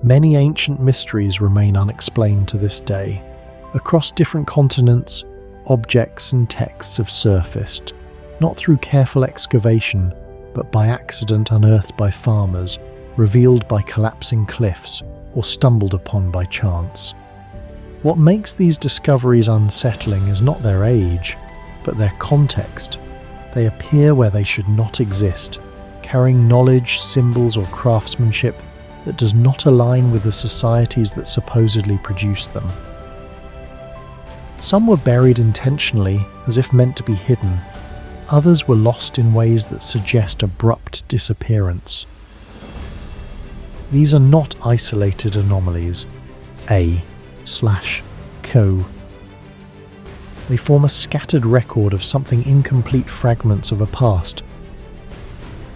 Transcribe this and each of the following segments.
Many ancient mysteries remain unexplained to this day. Across different continents, objects and texts have surfaced, not through careful excavation, but by accident unearthed by farmers, revealed by collapsing cliffs, or stumbled upon by chance. What makes these discoveries unsettling is not their age, but their context. They appear where they should not exist, carrying knowledge, symbols, or craftsmanship that does not align with the societies that supposedly produced them. Some were buried intentionally, as if meant to be hidden. Others were lost in ways that suggest abrupt disappearance. These are not isolated anomalies, A/Co. They form a scattered record of something incomplete fragments of a past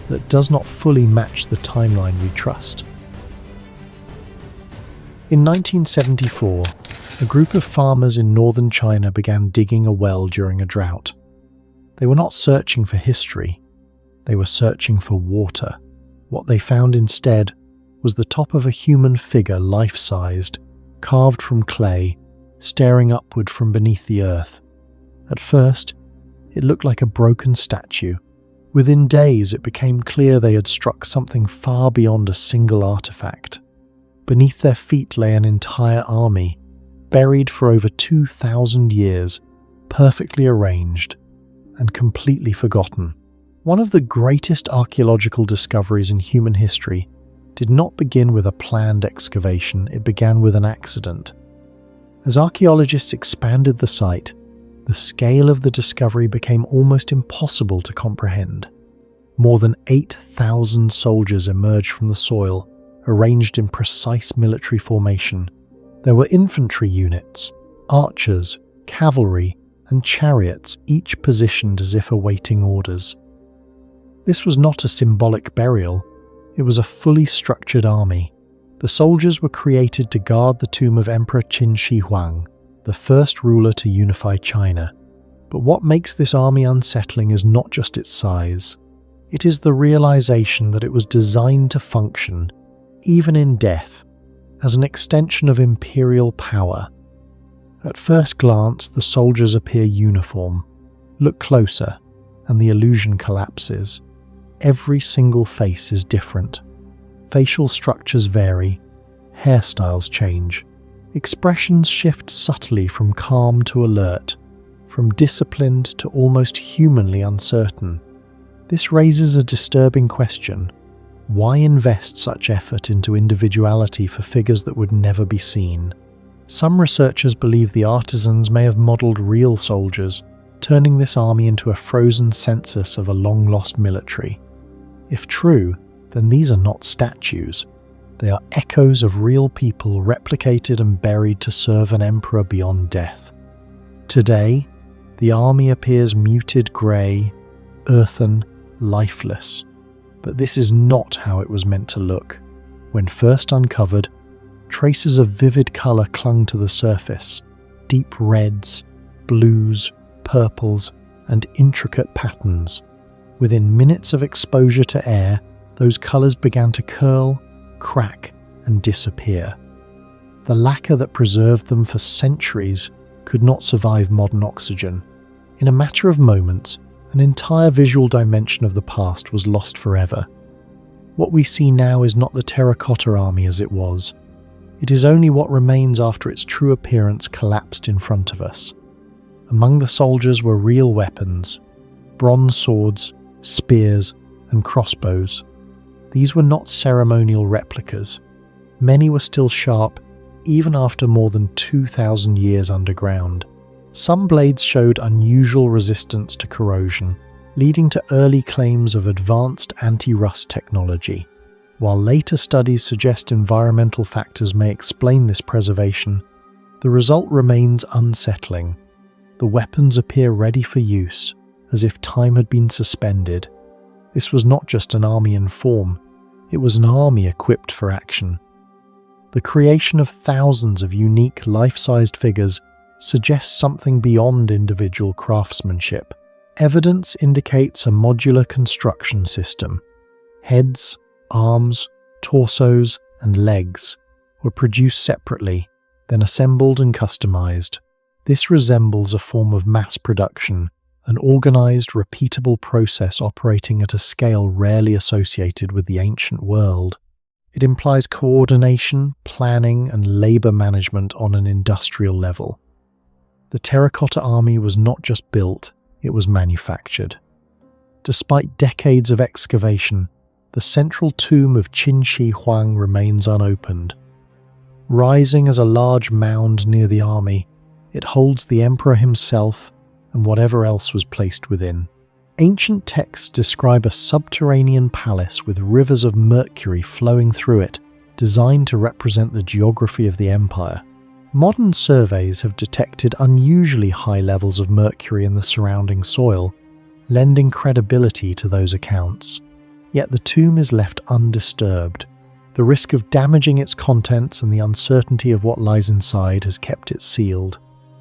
that does not fully match the timeline we trust. In 1974, a group of farmers in northern China began digging a well during a drought. They were not searching for history, they were searching for water. What they found instead was the top of a human figure, life-sized, carved from clay, staring upward from beneath the earth. At first, it looked like a broken statue. Within days, it became clear they had struck something far beyond a single artifact. Beneath their feet lay an entire army, buried for over 2,000 years, perfectly arranged and completely forgotten. One of the greatest archaeological discoveries in human history did not begin with a planned excavation, it began with an accident. As archaeologists expanded the site, the scale of the discovery became almost impossible to comprehend. More than 8,000 soldiers emerged from the soil, arranged in precise military formation. There were infantry units, archers, cavalry, and chariots, each positioned as if awaiting orders. This was not a symbolic burial, it was a fully structured army. The soldiers were created to guard the tomb of Emperor Qin Shi Huang, the first ruler to unify China. But what makes this army unsettling is not just its size. It is the realization that it was designed to function, even in death, as an extension of imperial power. At first glance, the soldiers appear uniform. Look closer, and the illusion collapses. Every single face is different. Facial structures vary, hairstyles change. Expressions shift subtly from calm to alert, from disciplined to almost humanly uncertain. This raises a disturbing question. Why invest such effort into individuality for figures that would never be seen? Some researchers believe the artisans may have modelled real soldiers, turning this army into a frozen census of a long-lost military. If true, then these are not statues. They are echoes of real people replicated and buried to serve an emperor beyond death. Today, the army appears muted grey, earthen, lifeless. But this is not how it was meant to look. When first uncovered, traces of vivid colour clung to the surface. Deep reds, blues, purples, and intricate patterns. Within minutes of exposure to air, those colours began to curl, crack, and disappear. The lacquer that preserved them for centuries could not survive modern oxygen. In a matter of moments, an entire visual dimension of the past was lost forever. What we see now is not the Terracotta Army as it was. It is only what remains after its true appearance collapsed in front of us. Among the soldiers were real weapons, bronze swords, spears, and crossbows. These were not ceremonial replicas. Many were still sharp, even after more than 2,000 years underground. Some blades showed unusual resistance to corrosion, leading to early claims of advanced anti-rust technology. While later studies suggest environmental factors may explain this preservation, the result remains unsettling. The weapons appear ready for use, as if time had been suspended. This was not just an army in form, it was an army equipped for action. The creation of thousands of unique, life-sized figures suggests something beyond individual craftsmanship. Evidence indicates a modular construction system. Heads, arms, torsos, and legs, were produced separately, then assembled and customized. This resembles a form of mass production, an organized, repeatable process operating at a scale rarely associated with the ancient world. It implies coordination, planning, and labor management on an industrial level. The Terracotta Army was not just built, it was manufactured. Despite decades of excavation, the central tomb of Qin Shi Huang remains unopened. Rising as a large mound near the army, it holds the emperor himself and whatever else was placed within. Ancient texts describe a subterranean palace with rivers of mercury flowing through it, designed to represent the geography of the empire. Modern surveys have detected unusually high levels of mercury in the surrounding soil, lending credibility to those accounts. Yet the tomb is left undisturbed. The risk of damaging its contents and the uncertainty of what lies inside has kept it sealed.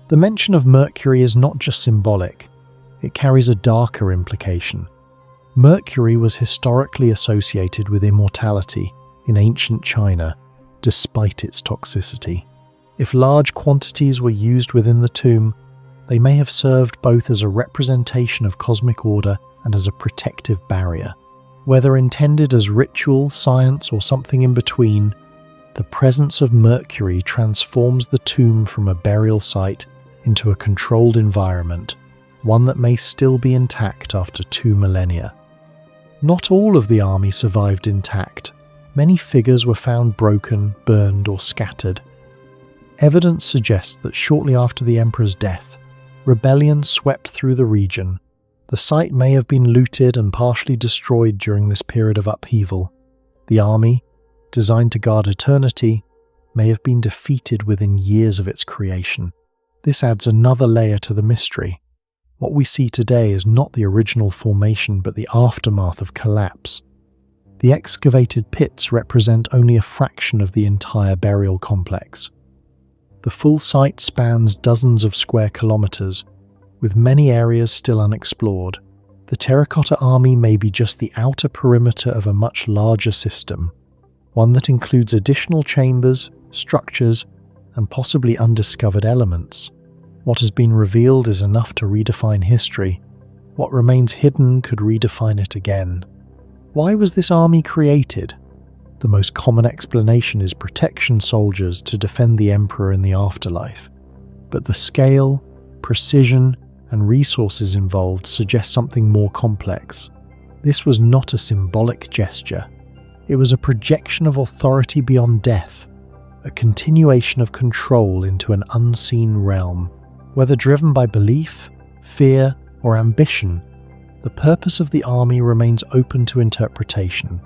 The mention of mercury is not just symbolic, it carries a darker implication. Mercury was historically associated with immortality in ancient China, despite its toxicity. If large quantities were used within the tomb, they may have served both as a representation of cosmic order and as a protective barrier. Whether intended as ritual, science, or something in between, the presence of mercury transforms the tomb from a burial site into a controlled environment, one that may still be intact after 2 millennia. Not all of the army survived intact. Many figures were found broken, burned, or scattered. Evidence suggests that shortly after the emperor's death, rebellion swept through the region. The site may have been looted and partially destroyed during this period of upheaval. The army, designed to guard eternity, may have been defeated within years of its creation. This adds another layer to the mystery. What we see today is not the original formation but the aftermath of collapse. The excavated pits represent only a fraction of the entire burial complex. The full site spans dozens of square kilometers, with many areas still unexplored. The Terracotta Army may be just the outer perimeter of a much larger system, one that includes additional chambers, structures, and possibly undiscovered elements. What has been revealed is enough to redefine history. What remains hidden could redefine it again. Why was this army created? The most common explanation is protection soldiers to defend the emperor in the afterlife. But the scale, precision, and resources involved suggest something more complex. This was not a symbolic gesture. It was a projection of authority beyond death, a continuation of control into an unseen realm. Whether driven by belief, fear, or ambition, the purpose of the army remains open to interpretation.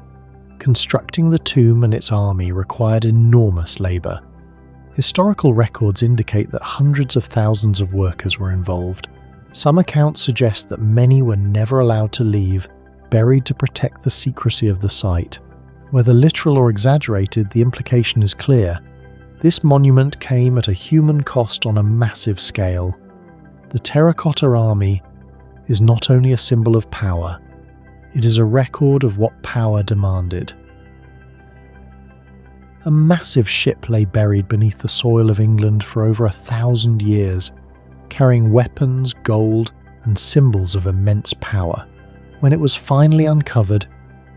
Constructing the tomb and its army required enormous labor. Historical records indicate that hundreds of thousands of workers were involved. Some accounts suggest that many were never allowed to leave, buried to protect the secrecy of the site. Whether literal or exaggerated, the implication is clear. This monument came at a human cost on a massive scale. The Terracotta Army is not only a symbol of power, it is a record of what power demanded. A massive ship lay buried beneath the soil of England for over 1,000 years, carrying weapons, gold, and symbols of immense power. When it was finally uncovered,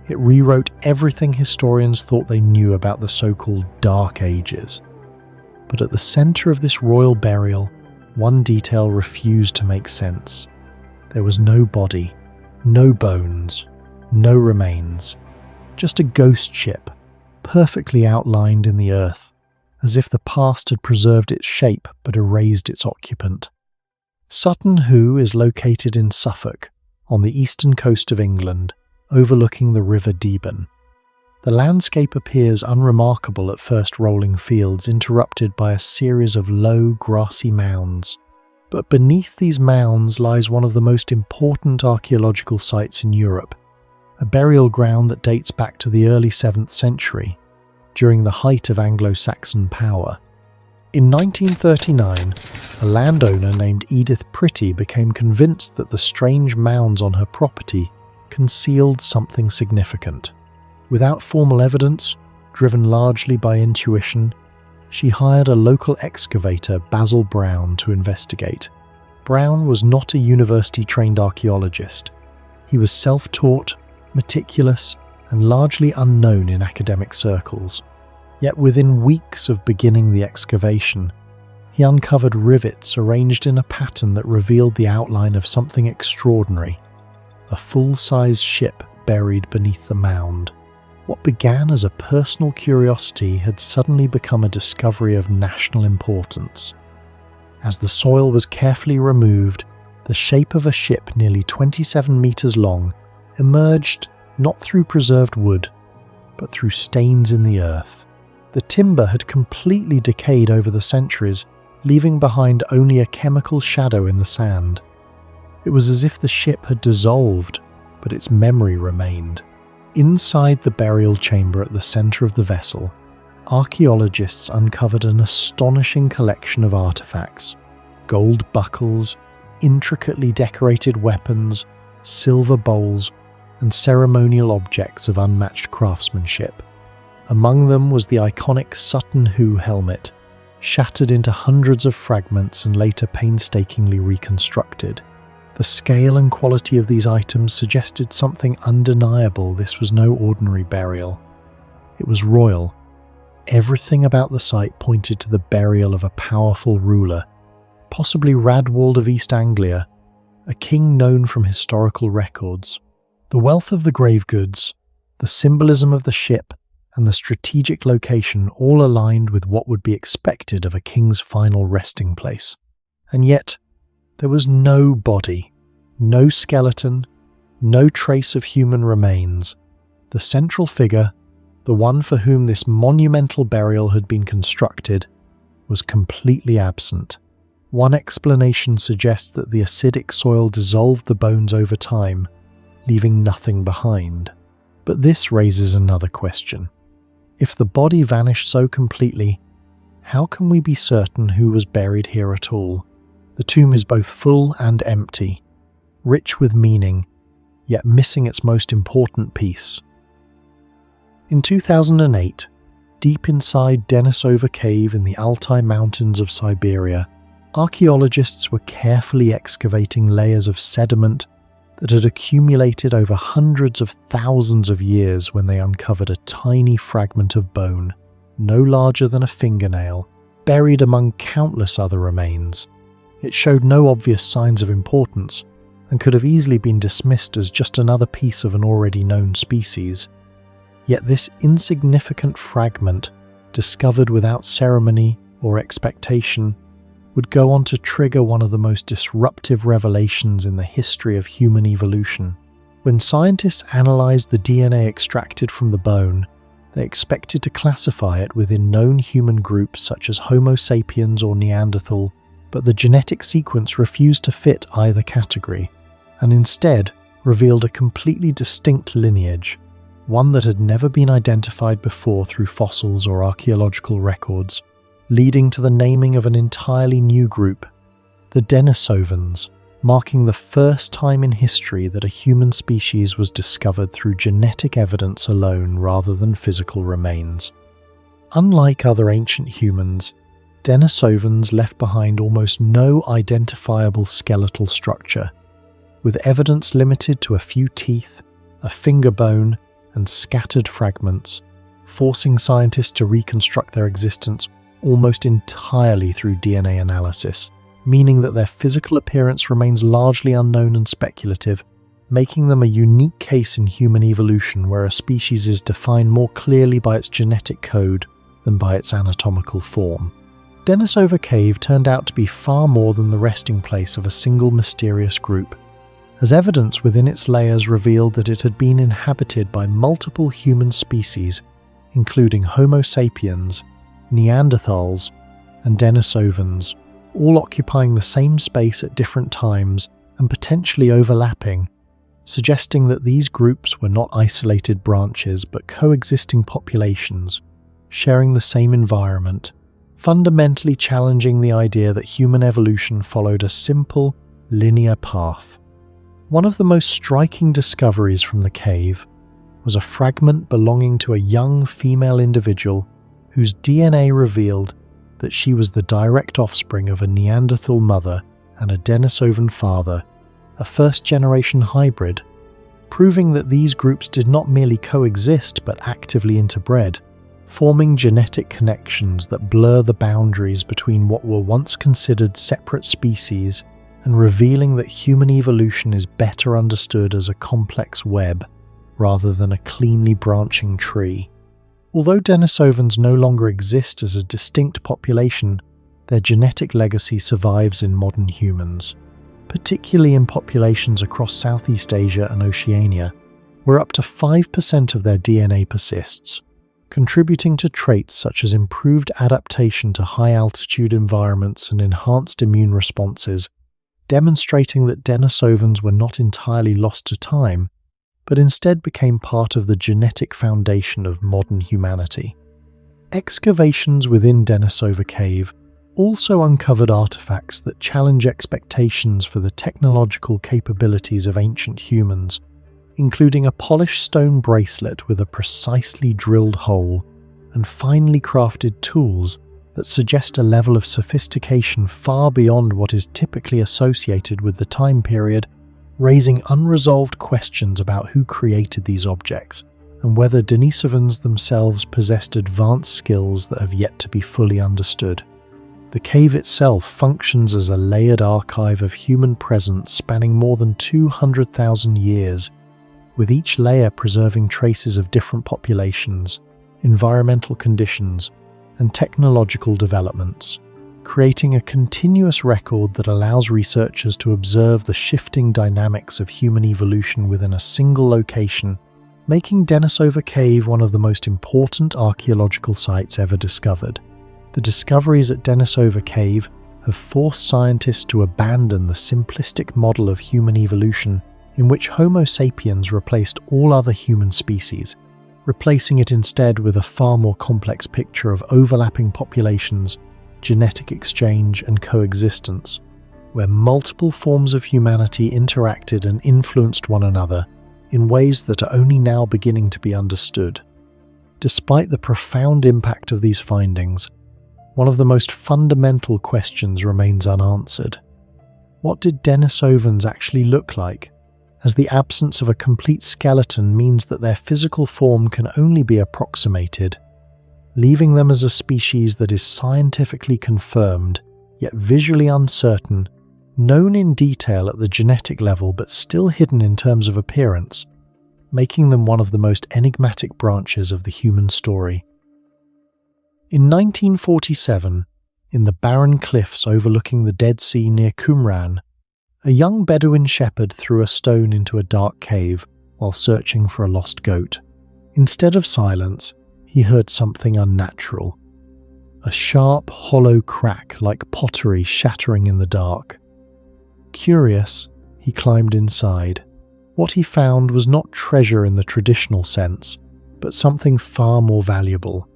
it rewrote everything historians thought they knew about the so-called Dark Ages. But at the center of this royal burial, one detail refused to make sense. There was no body, no bones, no remains, just a ghost ship, perfectly outlined in the earth, as if the past had preserved its shape but erased its occupant. Sutton Hoo is located in Suffolk, on the eastern coast of England, overlooking the River Deben. The landscape appears unremarkable at first, rolling fields interrupted by a series of low, grassy mounds. But beneath these mounds lies one of the most important archaeological sites in Europe, a burial ground that dates back to the early 7th century, during the height of Anglo-Saxon power. In 1939, a landowner named Edith Pretty became convinced that the strange mounds on her property concealed something significant. Without formal evidence, driven largely by intuition, she hired a local excavator, Basil Brown, to investigate. Brown was not a university-trained archaeologist. He was self-taught, meticulous, and largely unknown in academic circles. Yet within weeks of beginning the excavation, he uncovered rivets arranged in a pattern that revealed the outline of something extraordinary: a full-size ship buried beneath the mound. What began as a personal curiosity had suddenly become a discovery of national importance. As the soil was carefully removed, the shape of a ship nearly 27 meters long emerged not through preserved wood, but through stains in the earth. The timber had completely decayed over the centuries, leaving behind only a chemical shadow in the sand. It was as if the ship had dissolved, but its memory remained. Inside the burial chamber at the center of the vessel, archaeologists uncovered an astonishing collection of artifacts: gold buckles, intricately decorated weapons, silver bowls, and ceremonial objects of unmatched craftsmanship. Among them was the iconic Sutton Hoo helmet, shattered into hundreds of fragments and later painstakingly reconstructed. The scale and quality of these items suggested something undeniable. This was no ordinary burial. It was royal. Everything about the site pointed to the burial of a powerful ruler, possibly Radwald of East Anglia, a king known from historical records. The wealth of the grave goods, the symbolism of the ship, and the strategic location all aligned with what would be expected of a king's final resting place. And yet, there was no body, no skeleton, no trace of human remains. The central figure, the one for whom this monumental burial had been constructed, was completely absent. One explanation suggests that the acidic soil dissolved the bones over time, leaving nothing behind. But this raises another question. If the body vanished so completely, how can we be certain who was buried here at all? The tomb is both full and empty, rich with meaning, yet missing its most important piece. In 2008, deep inside Denisova Cave in the Altai Mountains of Siberia, archaeologists were carefully excavating layers of sediment that had accumulated over hundreds of thousands of years when they uncovered a tiny fragment of bone, no larger than a fingernail, buried among countless other remains. It showed no obvious signs of importance and could have easily been dismissed as just another piece of an already known species. Yet this insignificant fragment, discovered without ceremony or expectation, would go on to trigger one of the most disruptive revelations in the history of human evolution. When scientists analyzed the DNA extracted from the bone, they expected to classify it within known human groups such as Homo sapiens or Neanderthal, but the genetic sequence refused to fit either category, and instead revealed a completely distinct lineage, one that had never been identified before through fossils or archaeological records, leading to the naming of an entirely new group, the Denisovans, marking the first time in history that a human species was discovered through genetic evidence alone rather than physical remains. Unlike other ancient humans, Denisovans left behind almost no identifiable skeletal structure, with evidence limited to a few teeth, a finger bone, and scattered fragments, forcing scientists to reconstruct their existence almost entirely through DNA analysis, meaning that their physical appearance remains largely unknown and speculative, making them a unique case in human evolution where a species is defined more clearly by its genetic code than by its anatomical form. Denisova Cave turned out to be far more than the resting place of a single mysterious group, as evidence within its layers revealed that it had been inhabited by multiple human species, including Homo sapiens, Neanderthals, and Denisovans, all occupying the same space at different times and potentially overlapping, suggesting that these groups were not isolated branches but coexisting populations, sharing the same environment, fundamentally challenging the idea that human evolution followed a simple, linear path. One of the most striking discoveries from the cave was a fragment belonging to a young female individual whose DNA revealed that she was the direct offspring of a Neanderthal mother and a Denisovan father, a first-generation hybrid, proving that these groups did not merely coexist but actively interbred, forming genetic connections that blur the boundaries between what were once considered separate species and revealing that human evolution is better understood as a complex web rather than a cleanly branching tree. Although Denisovans no longer exist as a distinct population, their genetic legacy survives in modern humans, particularly in populations across Southeast Asia and Oceania, where up to 5% of their DNA persists, contributing to traits such as improved adaptation to high-altitude environments and enhanced immune responses, demonstrating that Denisovans were not entirely lost to time, but instead became part of the genetic foundation of modern humanity. Excavations within Denisova Cave also uncovered artifacts that challenge expectations for the technological capabilities of ancient humans, including a polished stone bracelet with a precisely drilled hole and finely crafted tools that suggest a level of sophistication far beyond what is typically associated with the time period, raising unresolved questions about who created these objects and whether Denisovans themselves possessed advanced skills that have yet to be fully understood. The cave itself functions as a layered archive of human presence spanning more than 200,000 years, with each layer preserving traces of different populations, environmental conditions, and technological developments, creating a continuous record that allows researchers to observe the shifting dynamics of human evolution within a single location, making Denisova Cave one of the most important archaeological sites ever discovered. The discoveries at Denisova Cave have forced scientists to abandon the simplistic model of human evolution in which Homo sapiens replaced all other human species, replacing it instead with a far more complex picture of overlapping populations, genetic exchange and coexistence, where multiple forms of humanity interacted and influenced one another in ways that are only now beginning to be understood. Despite the profound impact of these findings, one of the most fundamental questions remains unanswered. What did Denisovans actually look like, as the absence of a complete skeleton means that their physical form can only be approximated, leaving them as a species that is scientifically confirmed, yet visually uncertain, known in detail at the genetic level but still hidden in terms of appearance, making them one of the most enigmatic branches of the human story. In 1947, in the barren cliffs overlooking the Dead Sea near Qumran, a young Bedouin shepherd threw a stone into a dark cave while searching for a lost goat. Instead of silence, he heard something unnatural. A sharp, hollow crack like pottery shattering in the dark. Curious, he climbed inside. What he found was not treasure in the traditional sense, but something far more valuable.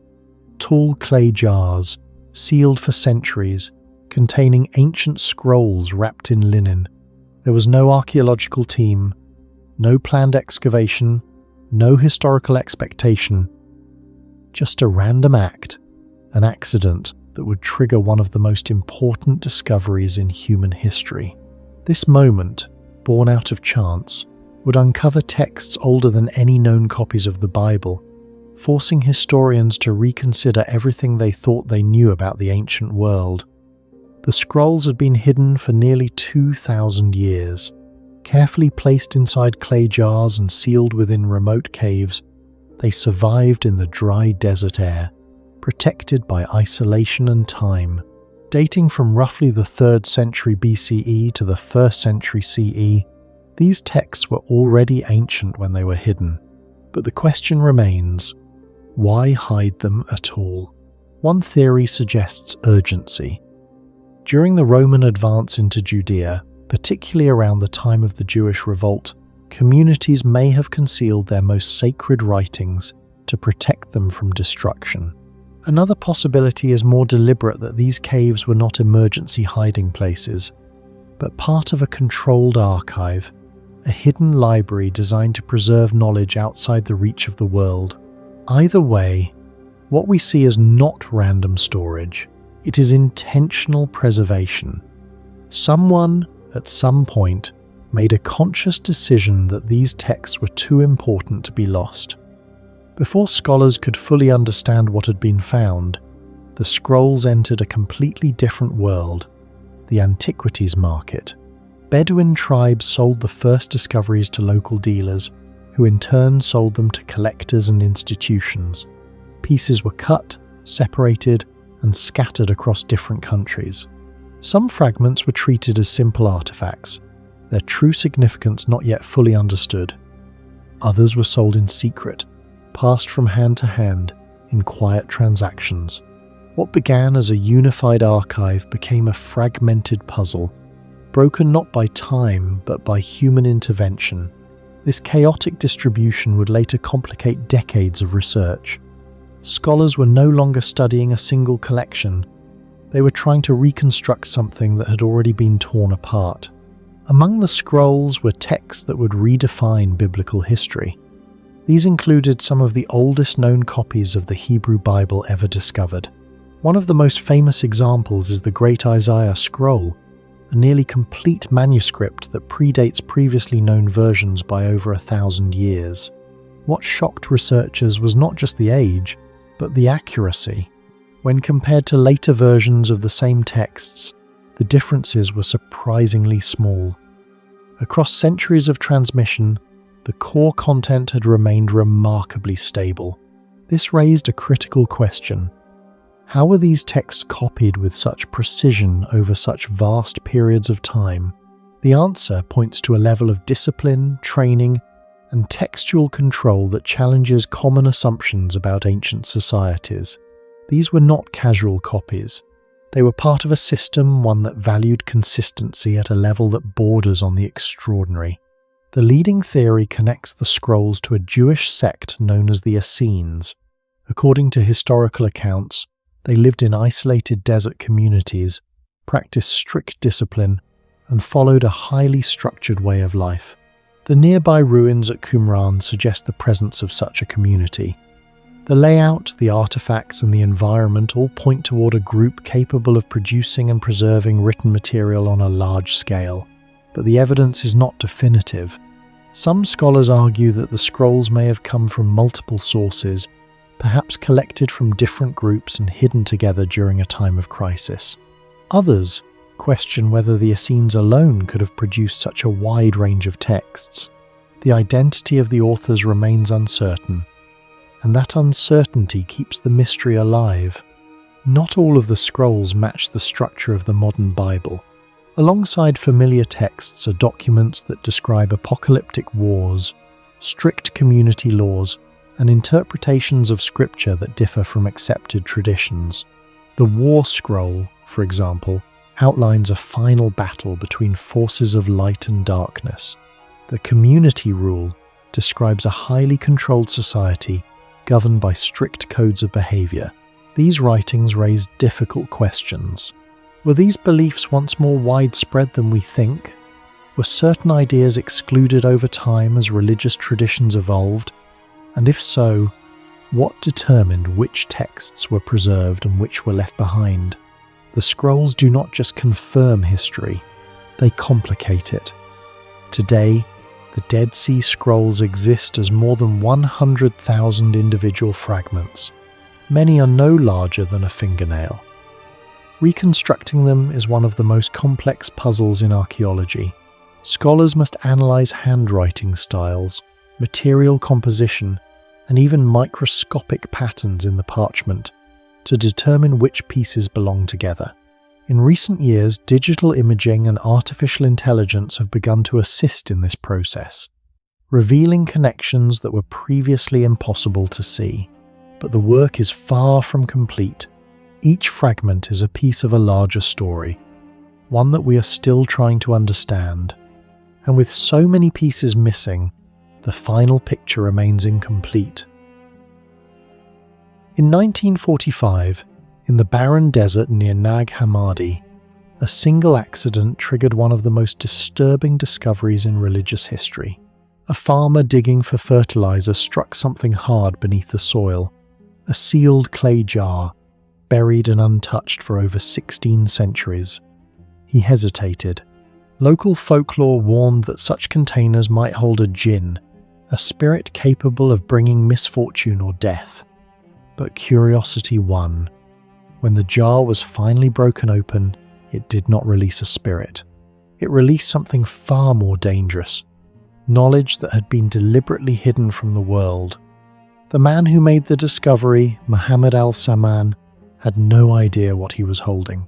Tall clay jars, sealed for centuries, containing ancient scrolls wrapped in linen. There was no archaeological team, no planned excavation, no historical expectation. Just a random act, an accident that would trigger one of the most important discoveries in human history. This moment, born out of chance, would uncover texts older than any known copies of the Bible, forcing historians to reconsider everything they thought they knew about the ancient world. The scrolls had been hidden for nearly 2,000 years. Carefully placed inside clay jars and sealed within remote caves, they survived in the dry desert air, protected by isolation and time. Dating from roughly the 3rd century BCE to the 1st century CE, these texts were already ancient when they were hidden. But the question remains, why hide them at all? One theory suggests urgency. During the Roman advance into Judea, particularly around the time of the Jewish revolt, communities may have concealed their most sacred writings to protect them from destruction. Another possibility is more deliberate, that these caves were not emergency hiding places, but part of a controlled archive, a hidden library designed to preserve knowledge outside the reach of the world. Either way, what we see is not random storage. It is intentional preservation. Someone, at some point, made a conscious decision that these texts were too important to be lost. Before scholars could fully understand what had been found, the scrolls entered a completely different world, the antiquities market. Bedouin tribes sold the first discoveries to local dealers, who in turn sold them to collectors and institutions. Pieces were cut, separated, and scattered across different countries. Some fragments were treated as simple artifacts, their true significance not yet fully understood. Others were sold in secret, passed from hand to hand in quiet transactions. What began as a unified archive became a fragmented puzzle, broken not by time but by human intervention. This chaotic distribution would later complicate decades of research. Scholars were no longer studying a single collection. They were trying to reconstruct something that had already been torn apart. Among the scrolls were texts that would redefine biblical history. These included some of the oldest known copies of the Hebrew Bible ever discovered. One of the most famous examples is the Great Isaiah Scroll, a nearly complete manuscript that predates previously known versions by over 1,000 years. What shocked researchers was not just the age, but the accuracy. When compared to later versions of the same texts, the differences were surprisingly small. Across centuries of transmission, the core content had remained remarkably stable. This raised a critical question. How were these texts copied with such precision over such vast periods of time? The answer points to a level of discipline, training, and textual control that challenges common assumptions about ancient societies. These were not casual copies. They were part of a system, one that valued consistency at a level that borders on the extraordinary. The leading theory connects the scrolls to a Jewish sect known as the Essenes. According to historical accounts, they lived in isolated desert communities, practiced strict discipline, and followed a highly structured way of life. The nearby ruins at Qumran suggest the presence of such a community. The layout, the artifacts, and the environment all point toward a group capable of producing and preserving written material on a large scale. But the evidence is not definitive. Some scholars argue that the scrolls may have come from multiple sources, perhaps collected from different groups and hidden together during a time of crisis. Others question whether the Essenes alone could have produced such a wide range of texts. The identity of the authors remains uncertain, and that uncertainty keeps the mystery alive. Not all of the scrolls match the structure of the modern Bible. Alongside familiar texts are documents that describe apocalyptic wars, strict community laws, and interpretations of scripture that differ from accepted traditions. The War Scroll, for example, outlines a final battle between forces of light and darkness. The Community Rule describes a highly controlled society governed by strict codes of behavior. These writings raise difficult questions. Were these beliefs once more widespread than we think? Were certain ideas excluded over time as religious traditions evolved? And if so, what determined which texts were preserved and which were left behind? The scrolls do not just confirm history, they complicate it. Today, the Dead Sea Scrolls exist as more than 100,000 individual fragments. Many are no larger than a fingernail. Reconstructing them is one of the most complex puzzles in archaeology. Scholars must analyze handwriting styles, material composition, and even microscopic patterns in the parchment to determine which pieces belong together. In recent years, digital imaging and artificial intelligence have begun to assist in this process, revealing connections that were previously impossible to see. But the work is far from complete. Each fragment is a piece of a larger story, one that we are still trying to understand. And with so many pieces missing, the final picture remains incomplete. In 1945, in the barren desert near Nag Hammadi, a single accident triggered one of the most disturbing discoveries in religious history. A farmer digging for fertilizer struck something hard beneath the soil, a sealed clay jar, buried and untouched for over 16 centuries. He hesitated. Local folklore warned that such containers might hold a jinn, a spirit capable of bringing misfortune or death. But curiosity won. When the jar was finally broken open, it did not release a spirit. It released something far more dangerous, knowledge that had been deliberately hidden from the world. The man who made the discovery, Muhammad al-Saman, had no idea what he was holding.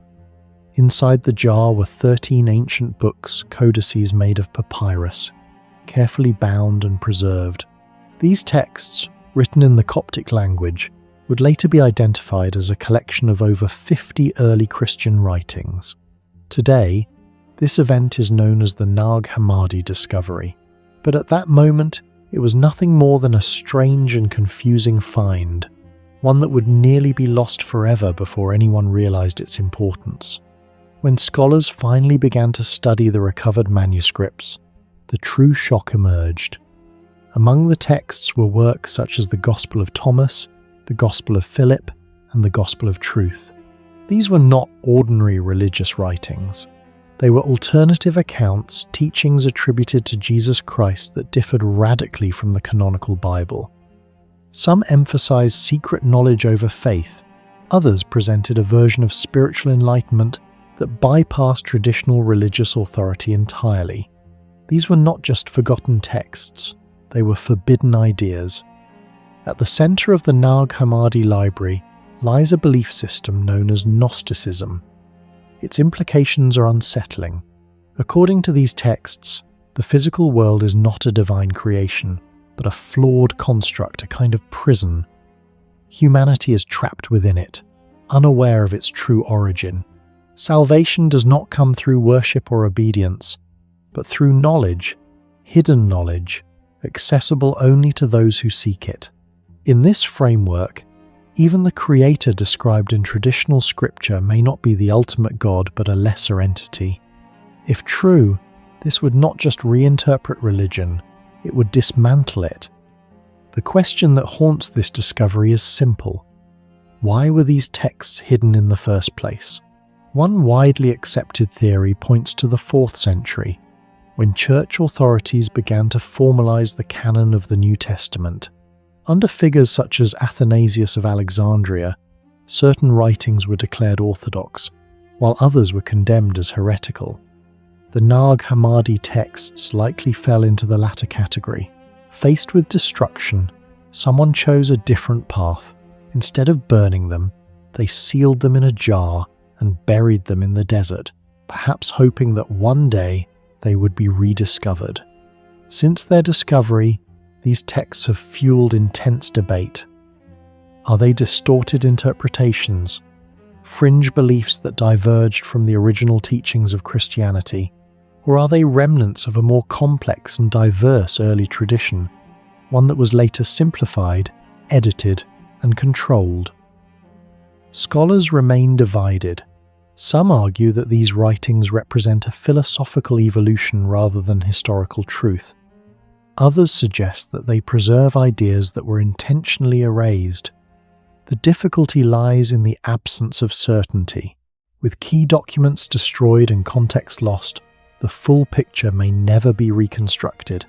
Inside the jar were 13 ancient books, codices made of papyrus, carefully bound and preserved. These texts, written in the Coptic language, would later be identified as a collection of over 50 early Christian writings. Today, this event is known as the Nag Hammadi discovery, but at that moment it was nothing more than a strange and confusing find, one that would nearly be lost forever before anyone realized its importance. When scholars finally began to study the recovered manuscripts, the true shock emerged. Among the texts were works such as the Gospel of Thomas, the Gospel of Philip, and the Gospel of Truth. These were not ordinary religious writings. They were alternative accounts, teachings attributed to Jesus Christ that differed radically from the canonical Bible. Some emphasized secret knowledge over faith. Others presented a version of spiritual enlightenment that bypassed traditional religious authority entirely. These were not just forgotten texts, they were forbidden ideas. At the center of the Nag Hammadi Library lies a belief system known as Gnosticism. Its implications are unsettling. According to these texts, the physical world is not a divine creation, but a flawed construct, a kind of prison. Humanity is trapped within it, unaware of its true origin. Salvation does not come through worship or obedience, but through knowledge, hidden knowledge, accessible only to those who seek it. In this framework, even the Creator described in traditional scripture may not be the ultimate God but a lesser entity. If true, this would not just reinterpret religion, it would dismantle it. The question that haunts this discovery is simple. Why were these texts hidden in the first place? One widely accepted theory points to the 4th century, when church authorities began to formalize the canon of the New Testament. Under figures such as Athanasius of Alexandria, certain writings were declared orthodox, while others were condemned as heretical. The Nag Hammadi texts likely fell into the latter category. Faced with destruction, someone chose a different path. Instead of burning them, they sealed them in a jar and buried them in the desert, perhaps hoping that one day they would be rediscovered. Since their discovery, these texts have fueled intense debate. Are they distorted interpretations, fringe beliefs that diverged from the original teachings of Christianity, or are they remnants of a more complex and diverse early tradition, one that was later simplified, edited, and controlled? Scholars remain divided. Some argue that these writings represent a philosophical evolution rather than historical truth. Others suggest that they preserve ideas that were intentionally erased. The difficulty lies in the absence of certainty. With key documents destroyed and context lost, the full picture may never be reconstructed.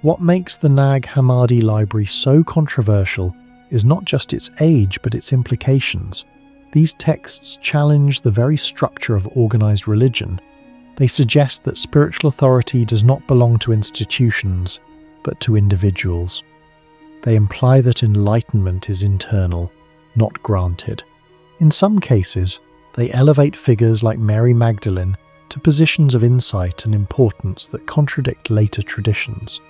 What makes the Nag Hammadi Library so controversial is not just its age but its implications. These texts challenge the very structure of organized religion. They suggest that spiritual authority does not belong to institutions, but to individuals. They imply that enlightenment is internal, not granted. In some cases, they elevate figures like Mary Magdalene to positions of insight and importance that contradict later traditions.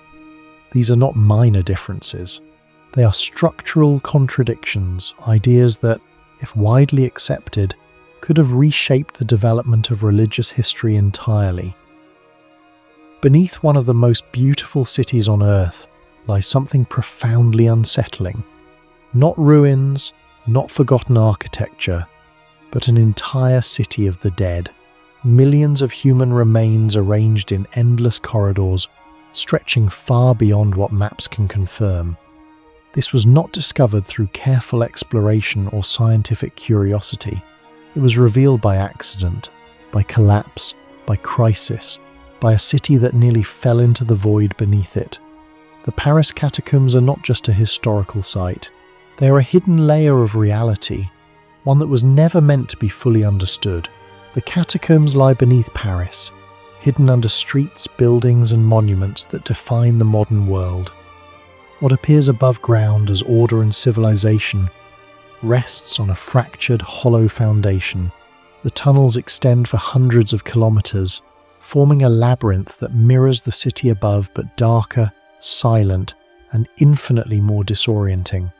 These are not minor differences. They are structural contradictions, ideas that, if widely accepted, could have reshaped the development of religious history entirely. Beneath one of the most beautiful cities on earth lies something profoundly unsettling. Not ruins, not forgotten architecture, but an entire city of the dead. Millions of human remains arranged in endless corridors, stretching far beyond what maps can confirm. This was not discovered through careful exploration or scientific curiosity. It was revealed by accident, by collapse, by crisis, by a city that nearly fell into the void beneath it. The Paris Catacombs are not just a historical site. They are a hidden layer of reality, one that was never meant to be fully understood. The catacombs lie beneath Paris, hidden under streets, buildings, and monuments that define the modern world. What appears above ground as order and civilization rests on a fractured, hollow foundation. The tunnels extend for hundreds of kilometers, forming a labyrinth that mirrors the city above, but darker, silent, and infinitely more disorienting.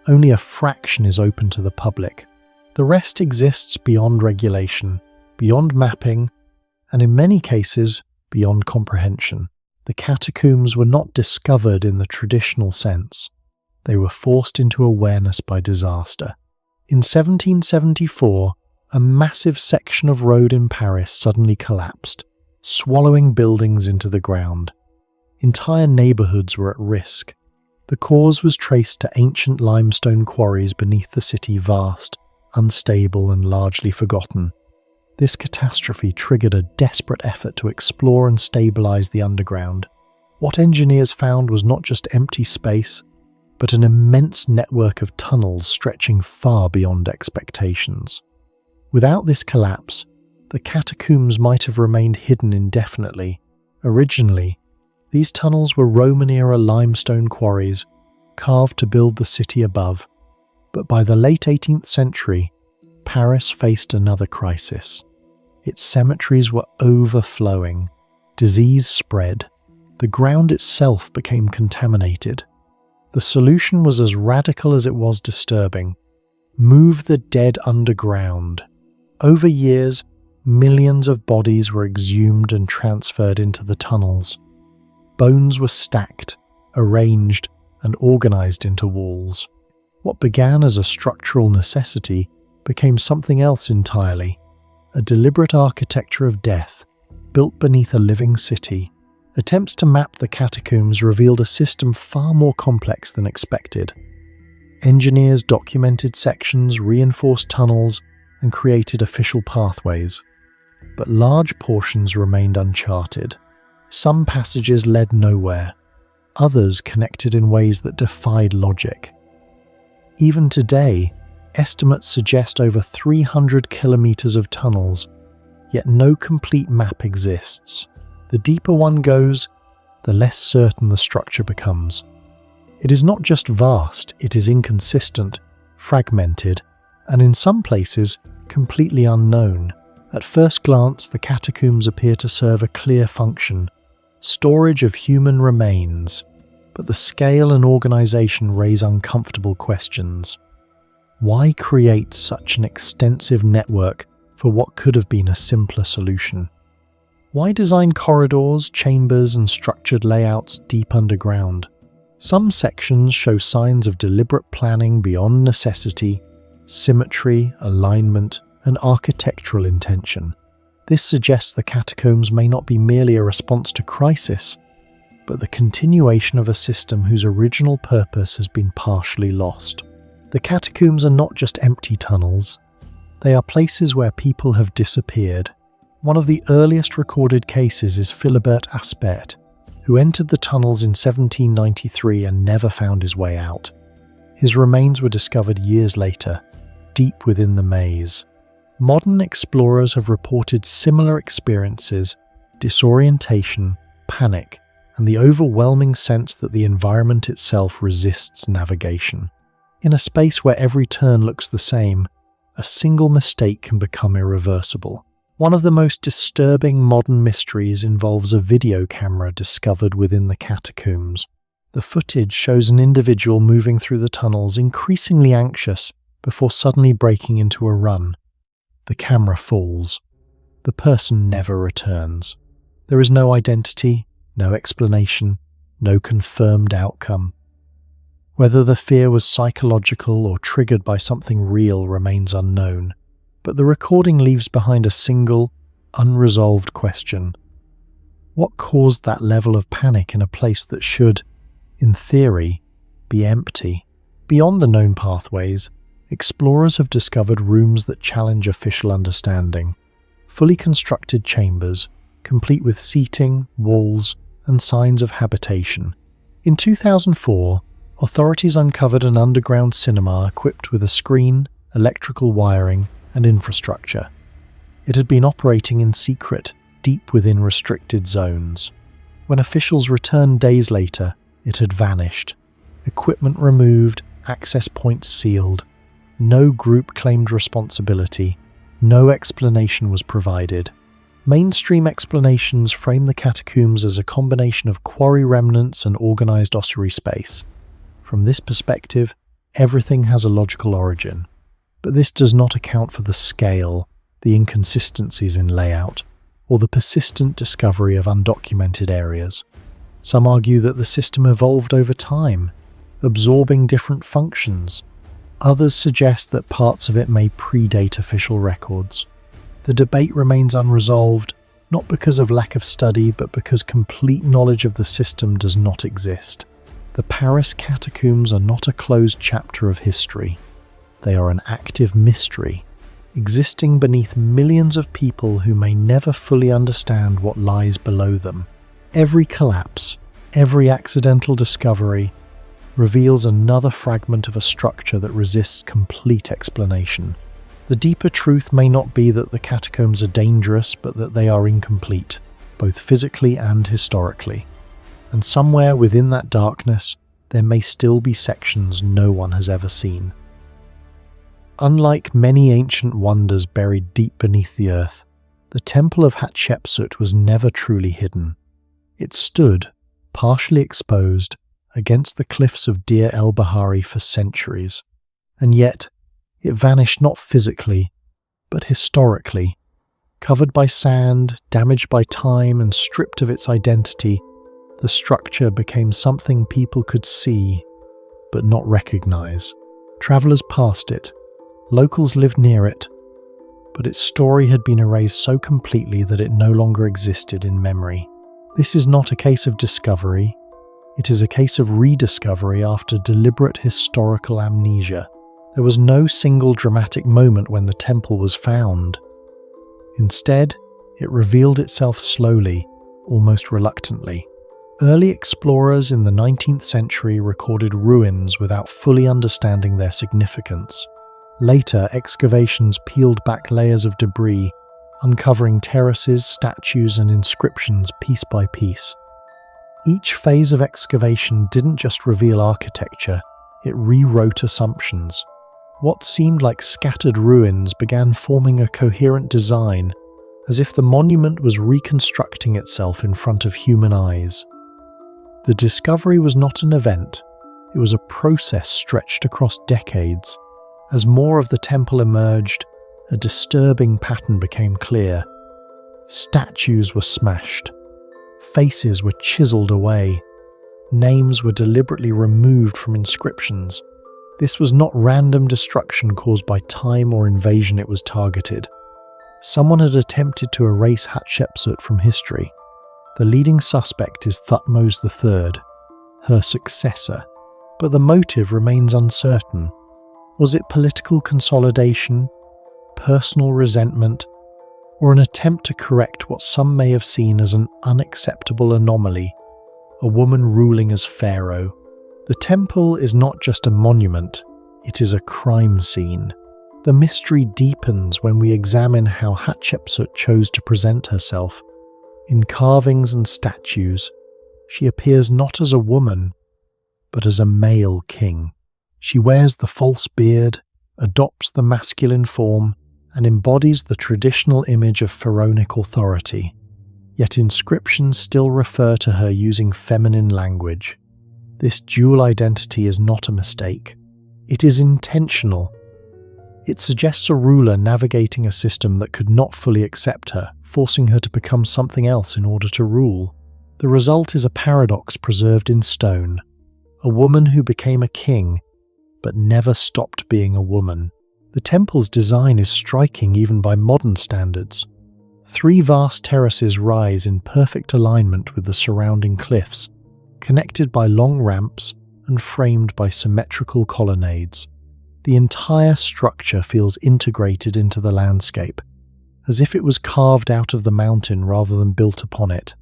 Only a fraction is open to the public. The rest exists beyond regulation, beyond mapping, and in many cases, beyond comprehension. The catacombs were not discovered in the traditional sense. They were forced into awareness by disaster. In 1774, a massive section of road in Paris suddenly collapsed, swallowing buildings into the ground. Entire neighborhoods were at risk. The cause was traced to ancient limestone quarries beneath the city, vast, unstable, and largely forgotten. This catastrophe triggered a desperate effort to explore and stabilize the underground. What engineers found was not just empty space, but an immense network of tunnels stretching far beyond expectations. Without this collapse, the catacombs might have remained hidden indefinitely. Originally, these tunnels were Roman-era limestone quarries, carved to build the city above. But by the late 18th century, Paris faced another crisis. Its cemeteries were overflowing. Disease spread. The ground itself became contaminated. The solution was as radical as it was disturbing. Move the dead underground. Over years, millions of bodies were exhumed and transferred into the tunnels. Bones were stacked, arranged, and organized into walls. What began as a structural necessity became something else entirely, a deliberate architecture of death, built beneath a living city. Attempts to map the catacombs revealed a system far more complex than expected. Engineers documented sections, reinforced tunnels, and created official pathways. But large portions remained uncharted. Some passages led nowhere, others connected in ways that defied logic. Even today, estimates suggest over 300 kilometers of tunnels, yet no complete map exists. The deeper one goes, the less certain the structure becomes. It is not just vast, it is inconsistent, fragmented, and in some places, completely unknown. At first glance, the catacombs appear to serve a clear function: storage of human remains, but the scale and organization raise uncomfortable questions. Why create such an extensive network for what could have been a simpler solution? Why design corridors, chambers, and structured layouts deep underground? Some sections show signs of deliberate planning beyond necessity, symmetry, alignment, and architectural intention. This suggests the catacombs may not be merely a response to crisis, but the continuation of a system whose original purpose has been partially lost. The catacombs are not just empty tunnels. They are places where people have disappeared. One of the earliest recorded cases is Philibert Aspert, who entered the tunnels in 1793 and never found his way out. His remains were discovered years later, deep within the maze. Modern explorers have reported similar experiences: disorientation, panic, and the overwhelming sense that the environment itself resists navigation. In a space where every turn looks the same, a single mistake can become irreversible. One of the most disturbing modern mysteries involves a video camera discovered within the catacombs. The footage shows an individual moving through the tunnels, increasingly anxious, before suddenly breaking into a run. The camera falls. The person never returns. There is no identity, no explanation, no confirmed outcome. Whether the fear was psychological or triggered by something real remains unknown, but the recording leaves behind a single, unresolved question. What caused that level of panic in a place that should, in theory, be empty. Beyond the known pathways, explorers have discovered rooms that challenge official understanding. Fully constructed chambers, complete with seating, walls, and signs of habitation. In 2004, authorities uncovered an underground cinema equipped with a screen, electrical wiring, and infrastructure. It had been operating in secret, deep within restricted zones. When officials returned days later, it had vanished. Equipment removed, access points sealed. No group claimed responsibility. No explanation was provided. Mainstream explanations frame the catacombs as a combination of quarry remnants and organized ossuary space. From this perspective, everything has a logical origin. But this does not account for the scale, the inconsistencies in layout, or the persistent discovery of undocumented areas. Some argue that the system evolved over time, absorbing different functions. Others suggest that parts of it may predate official records. The debate remains unresolved, not because of lack of study, but because complete knowledge of the system does not exist. The Paris Catacombs are not a closed chapter of history. They are an active mystery, existing beneath millions of people who may never fully understand what lies below them. Every collapse, every accidental discovery, reveals another fragment of a structure that resists complete explanation. The deeper truth may not be that the catacombs are dangerous, but that they are incomplete, both physically and historically. And somewhere within that darkness, there may still be sections no one has ever seen. Unlike many ancient wonders buried deep beneath the earth, the Temple of Hatshepsut was never truly hidden. It stood, partially exposed, against the cliffs of Deir el-Bahari for centuries, and yet it vanished not physically, but historically. Covered by sand, damaged by time, and stripped of its identity, the structure became something people could see, but not recognize. Travelers passed it, locals lived near it, but its story had been erased so completely that it no longer existed in memory. This is not a case of discovery, it is a case of rediscovery after deliberate historical amnesia. There was no single dramatic moment when the temple was found. Instead, it revealed itself slowly, almost reluctantly. Early explorers in the 19th century recorded ruins without fully understanding their significance. Later, excavations peeled back layers of debris, uncovering terraces, statues, and inscriptions piece by piece. Each phase of excavation didn't just reveal architecture, it rewrote assumptions. What seemed like scattered ruins began forming a coherent design, as if the monument was reconstructing itself in front of human eyes. The discovery was not an event, it was a process stretched across decades. As more of the temple emerged, a disturbing pattern became clear. Statues were smashed, faces were chiseled away, names were deliberately removed from inscriptions. This was not random destruction caused by time or invasion, it was targeted. Someone had attempted to erase Hatshepsut from history. The leading suspect is Thutmose III, her successor, but the motive remains uncertain. Was it political consolidation, personal resentment, or an attempt to correct what some may have seen as an unacceptable anomaly, a woman ruling as pharaoh? The temple is not just a monument, it is a crime scene. The mystery deepens when we examine how Hatshepsut chose to present herself. In carvings and statues, she appears not as a woman, but as a male king. She wears the false beard, adopts the masculine form, and embodies the traditional image of pharaonic authority. Yet inscriptions still refer to her using feminine language. This dual identity is not a mistake. It is intentional. It suggests a ruler navigating a system that could not fully accept her, forcing her to become something else in order to rule. The result is a paradox preserved in stone. A woman who became a king, but never stopped being a woman. The temple's design is striking even by modern standards. 3 vast terraces rise in perfect alignment with the surrounding cliffs, connected by long ramps and framed by symmetrical colonnades. The entire structure feels integrated into the landscape, as if it was carved out of the mountain rather than built upon it.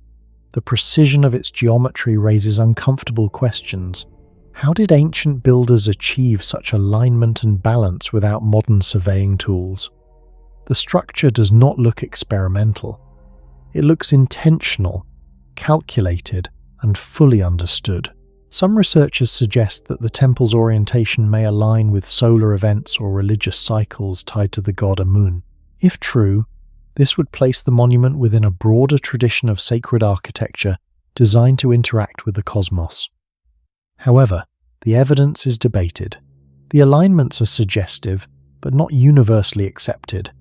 The precision of its geometry raises uncomfortable questions. How did ancient builders achieve such alignment and balance without modern surveying tools? The structure does not look experimental. It looks intentional, calculated, and fully understood. Some researchers suggest that the temple's orientation may align with solar events or religious cycles tied to the god Amun. If true, this would place the monument within a broader tradition of sacred architecture designed to interact with the cosmos. However, the evidence is debated. The alignments are suggestive, but not universally accepted.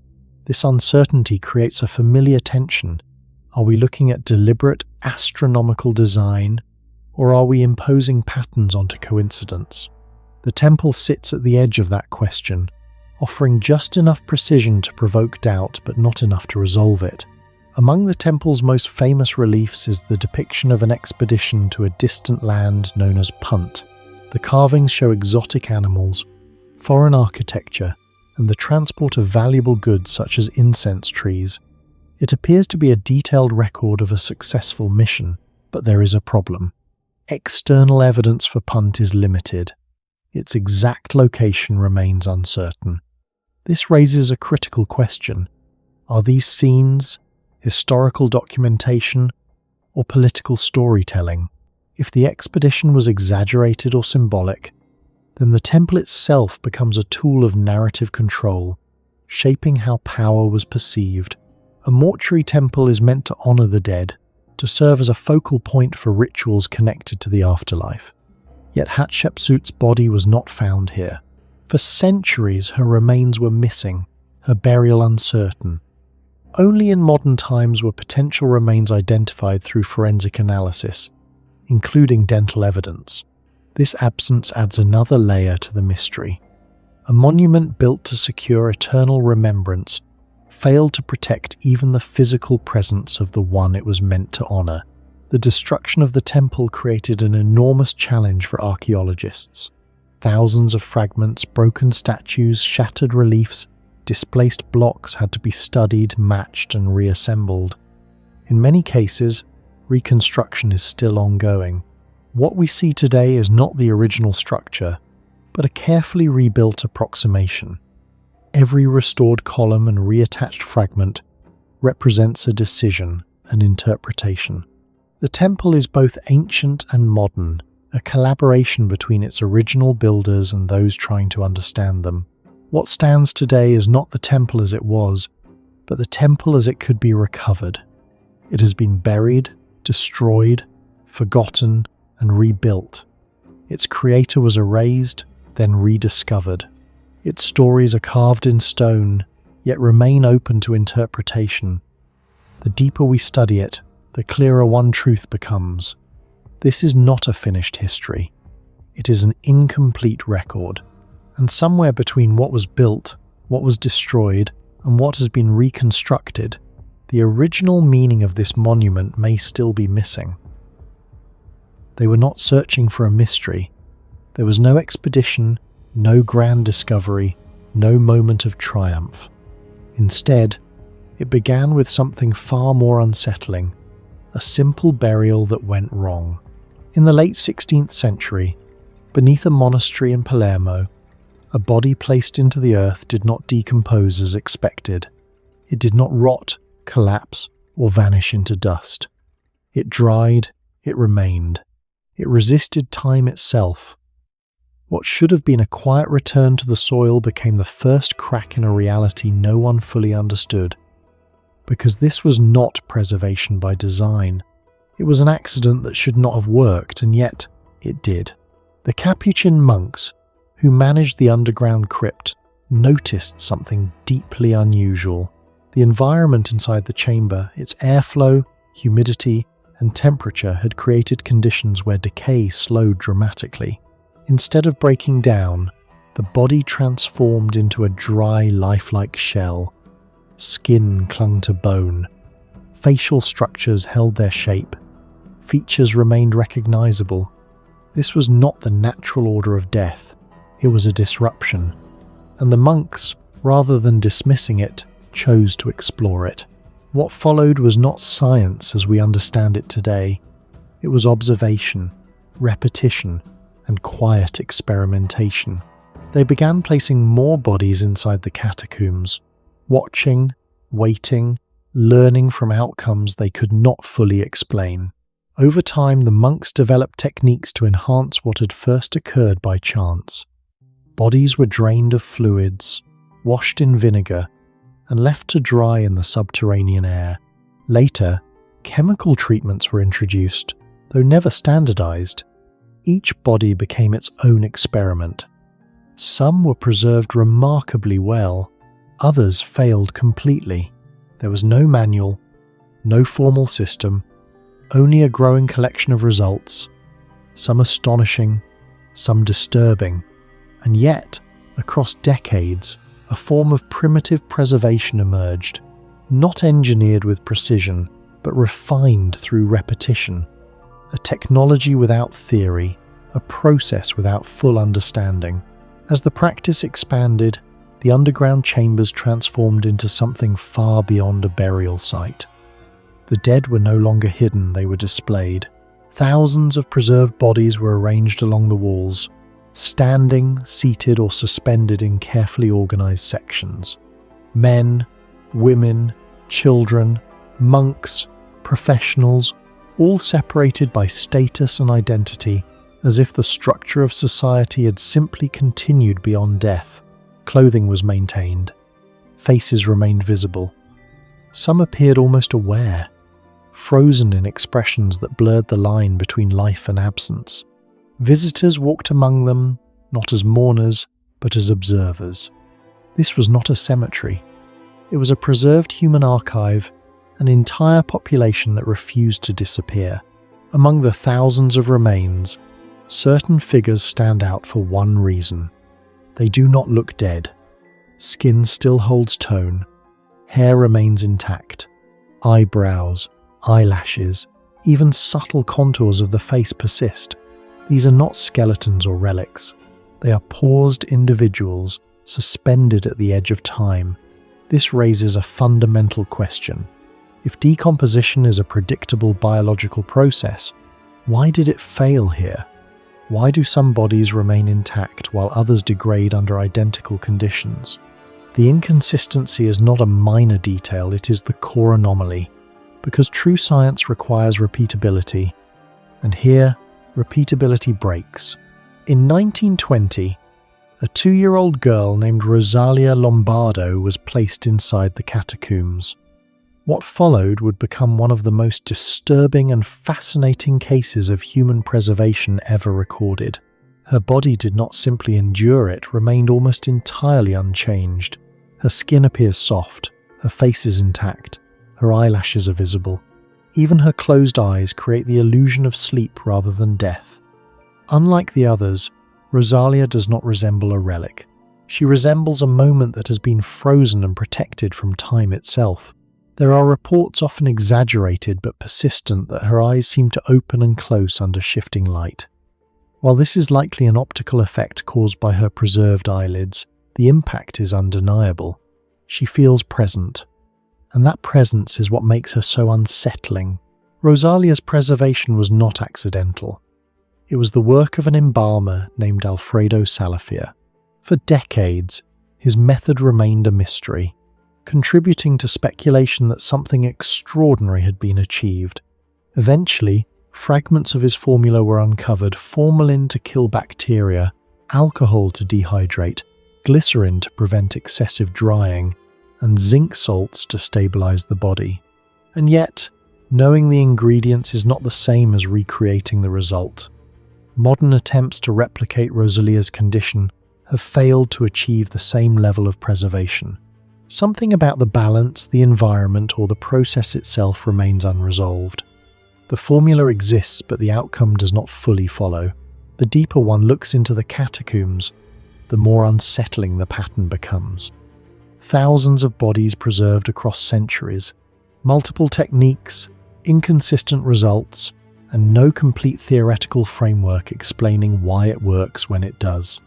This uncertainty creates a familiar tension. Are we looking at deliberate astronomical design, or are we imposing patterns onto coincidence? The temple sits at the edge of that question, offering just enough precision to provoke doubt but not enough to resolve it. Among the temple's most famous reliefs is the depiction of an expedition to a distant land known as Punt. The carvings show exotic animals, foreign architecture, and the transport of valuable goods such as incense trees. It appears to be a detailed record of a successful mission, but there is a problem. External evidence for Punt is limited. Its exact location remains uncertain. This raises a critical question. Are these scenes, historical documentation, or political storytelling? If the expedition was exaggerated or symbolic, then the temple itself becomes a tool of narrative control, shaping how power was perceived. A mortuary temple is meant to honor the dead, to serve as a focal point for rituals connected to the afterlife. Yet Hatshepsut's body was not found here. For centuries, her remains were missing, her burial uncertain. Only in modern times were potential remains identified through forensic analysis, including dental evidence. This absence adds another layer to the mystery. A monument built to secure eternal remembrance failed to protect even the physical presence of the one it was meant to honor. The destruction of the temple created an enormous challenge for archaeologists. Thousands of fragments, broken statues, shattered reliefs, displaced blocks had to be studied, matched, and reassembled. In many cases, reconstruction is still ongoing. What we see today is not the original structure, but a carefully rebuilt approximation. Every restored column and reattached fragment represents a decision, an interpretation. The temple is both ancient and modern, a collaboration between its original builders and those trying to understand them. What stands today is not the temple as it was, but the temple as it could be recovered. It has been buried, destroyed, forgotten, and rebuilt. Its creator was erased, then rediscovered. Its stories are carved in stone, yet remain open to interpretation. The deeper we study it, the clearer one truth becomes. This is not a finished history. It is an incomplete record, and somewhere between what was built, what was destroyed, and what has been reconstructed, the original meaning of this monument may still be missing. They were not searching for a mystery. There was no expedition, no grand discovery, no moment of triumph. Instead, it began with something far more unsettling, a simple burial that went wrong. In the late 16th century, beneath a monastery in Palermo, a body placed into the earth did not decompose as expected. It did not rot, collapse, or vanish into dust. It dried, it remained. It resisted time itself. What should have been a quiet return to the soil became the first crack in a reality no one fully understood. Because this was not preservation by design. It was an accident that should not have worked, and yet it did. The Capuchin monks, who managed the underground crypt, noticed something deeply unusual. The environment inside the chamber, its airflow, humidity, and temperature had created conditions where decay slowed dramatically. Instead of breaking down, the body transformed into a dry, lifelike shell. Skin clung to bone. Facial structures held their shape. Features remained recognizable. This was not the natural order of death, it was a disruption, and the monks, rather than dismissing it, chose to explore it. What followed was not science as we understand it today, it was observation, repetition, and quiet experimentation. They began placing more bodies inside the catacombs, watching, waiting, learning from outcomes they could not fully explain. Over time, the monks developed techniques to enhance what had first occurred by chance. Bodies were drained of fluids, washed in vinegar, and left to dry in the subterranean air. Later, chemical treatments were introduced, though never standardized. Each body became its own experiment. Some were preserved remarkably well, others failed completely. There was no manual, no formal system, only a growing collection of results, some astonishing, some disturbing, and yet, across decades, a form of primitive preservation emerged, not engineered with precision, but refined through repetition. A technology without theory, a process without full understanding. As the practice expanded, the underground chambers transformed into something far beyond a burial site. The dead were no longer hidden, they were displayed. Thousands of preserved bodies were arranged along the walls, standing, seated, or suspended in carefully organized sections. Men, women, children, monks, professionals, all separated by status and identity, as if the structure of society had simply continued beyond death. Clothing was maintained. Faces remained visible. Some appeared almost aware, frozen in expressions that blurred the line between life and absence. Visitors walked among them, not as mourners, but as observers. This was not a cemetery. It was a preserved human archive, an entire population that refused to disappear. Among the thousands of remains, certain figures stand out for one reason. They do not look dead. Skin still holds tone. Hair remains intact. Eyebrows, eyelashes, even subtle contours of the face persist. These are not skeletons or relics. They are paused individuals, suspended at the edge of time. This raises a fundamental question. If decomposition is a predictable biological process, why did it fail here? Why do some bodies remain intact while others degrade under identical conditions? The inconsistency is not a minor detail, it is the core anomaly, because true science requires repeatability, and here, repeatability breaks. In 1920, a 2-year-old girl named Rosalia Lombardo was placed inside the catacombs. What followed would become one of the most disturbing and fascinating cases of human preservation ever recorded. Her body did not simply endure it remained almost entirely unchanged. Her skin appears soft, her face is intact, her eyelashes are visible. Even her closed eyes create the illusion of sleep rather than death. Unlike the others, Rosalia does not resemble a relic. She resembles a moment that has been frozen and protected from time itself. There are reports, often exaggerated but persistent, that her eyes seem to open and close under shifting light. While this is likely an optical effect caused by her preserved eyelids, the impact is undeniable. She feels present, and that presence is what makes her so unsettling. Rosalia's preservation was not accidental. It was the work of an embalmer named Alfredo Salafia. For decades, his method remained a mystery, contributing to speculation that something extraordinary had been achieved. Eventually, fragments of his formula were uncovered: formalin to kill bacteria, alcohol to dehydrate, glycerin to prevent excessive drying, and zinc salts to stabilize the body. And yet, knowing the ingredients is not the same as recreating the result. Modern attempts to replicate Rosalia's condition have failed to achieve the same level of preservation. Something about the balance, the environment, or the process itself remains unresolved. The formula exists, but the outcome does not fully follow. The deeper one looks into the catacombs, the more unsettling the pattern becomes. Thousands of bodies preserved across centuries, multiple techniques, inconsistent results, and no complete theoretical framework explaining why it works when it does.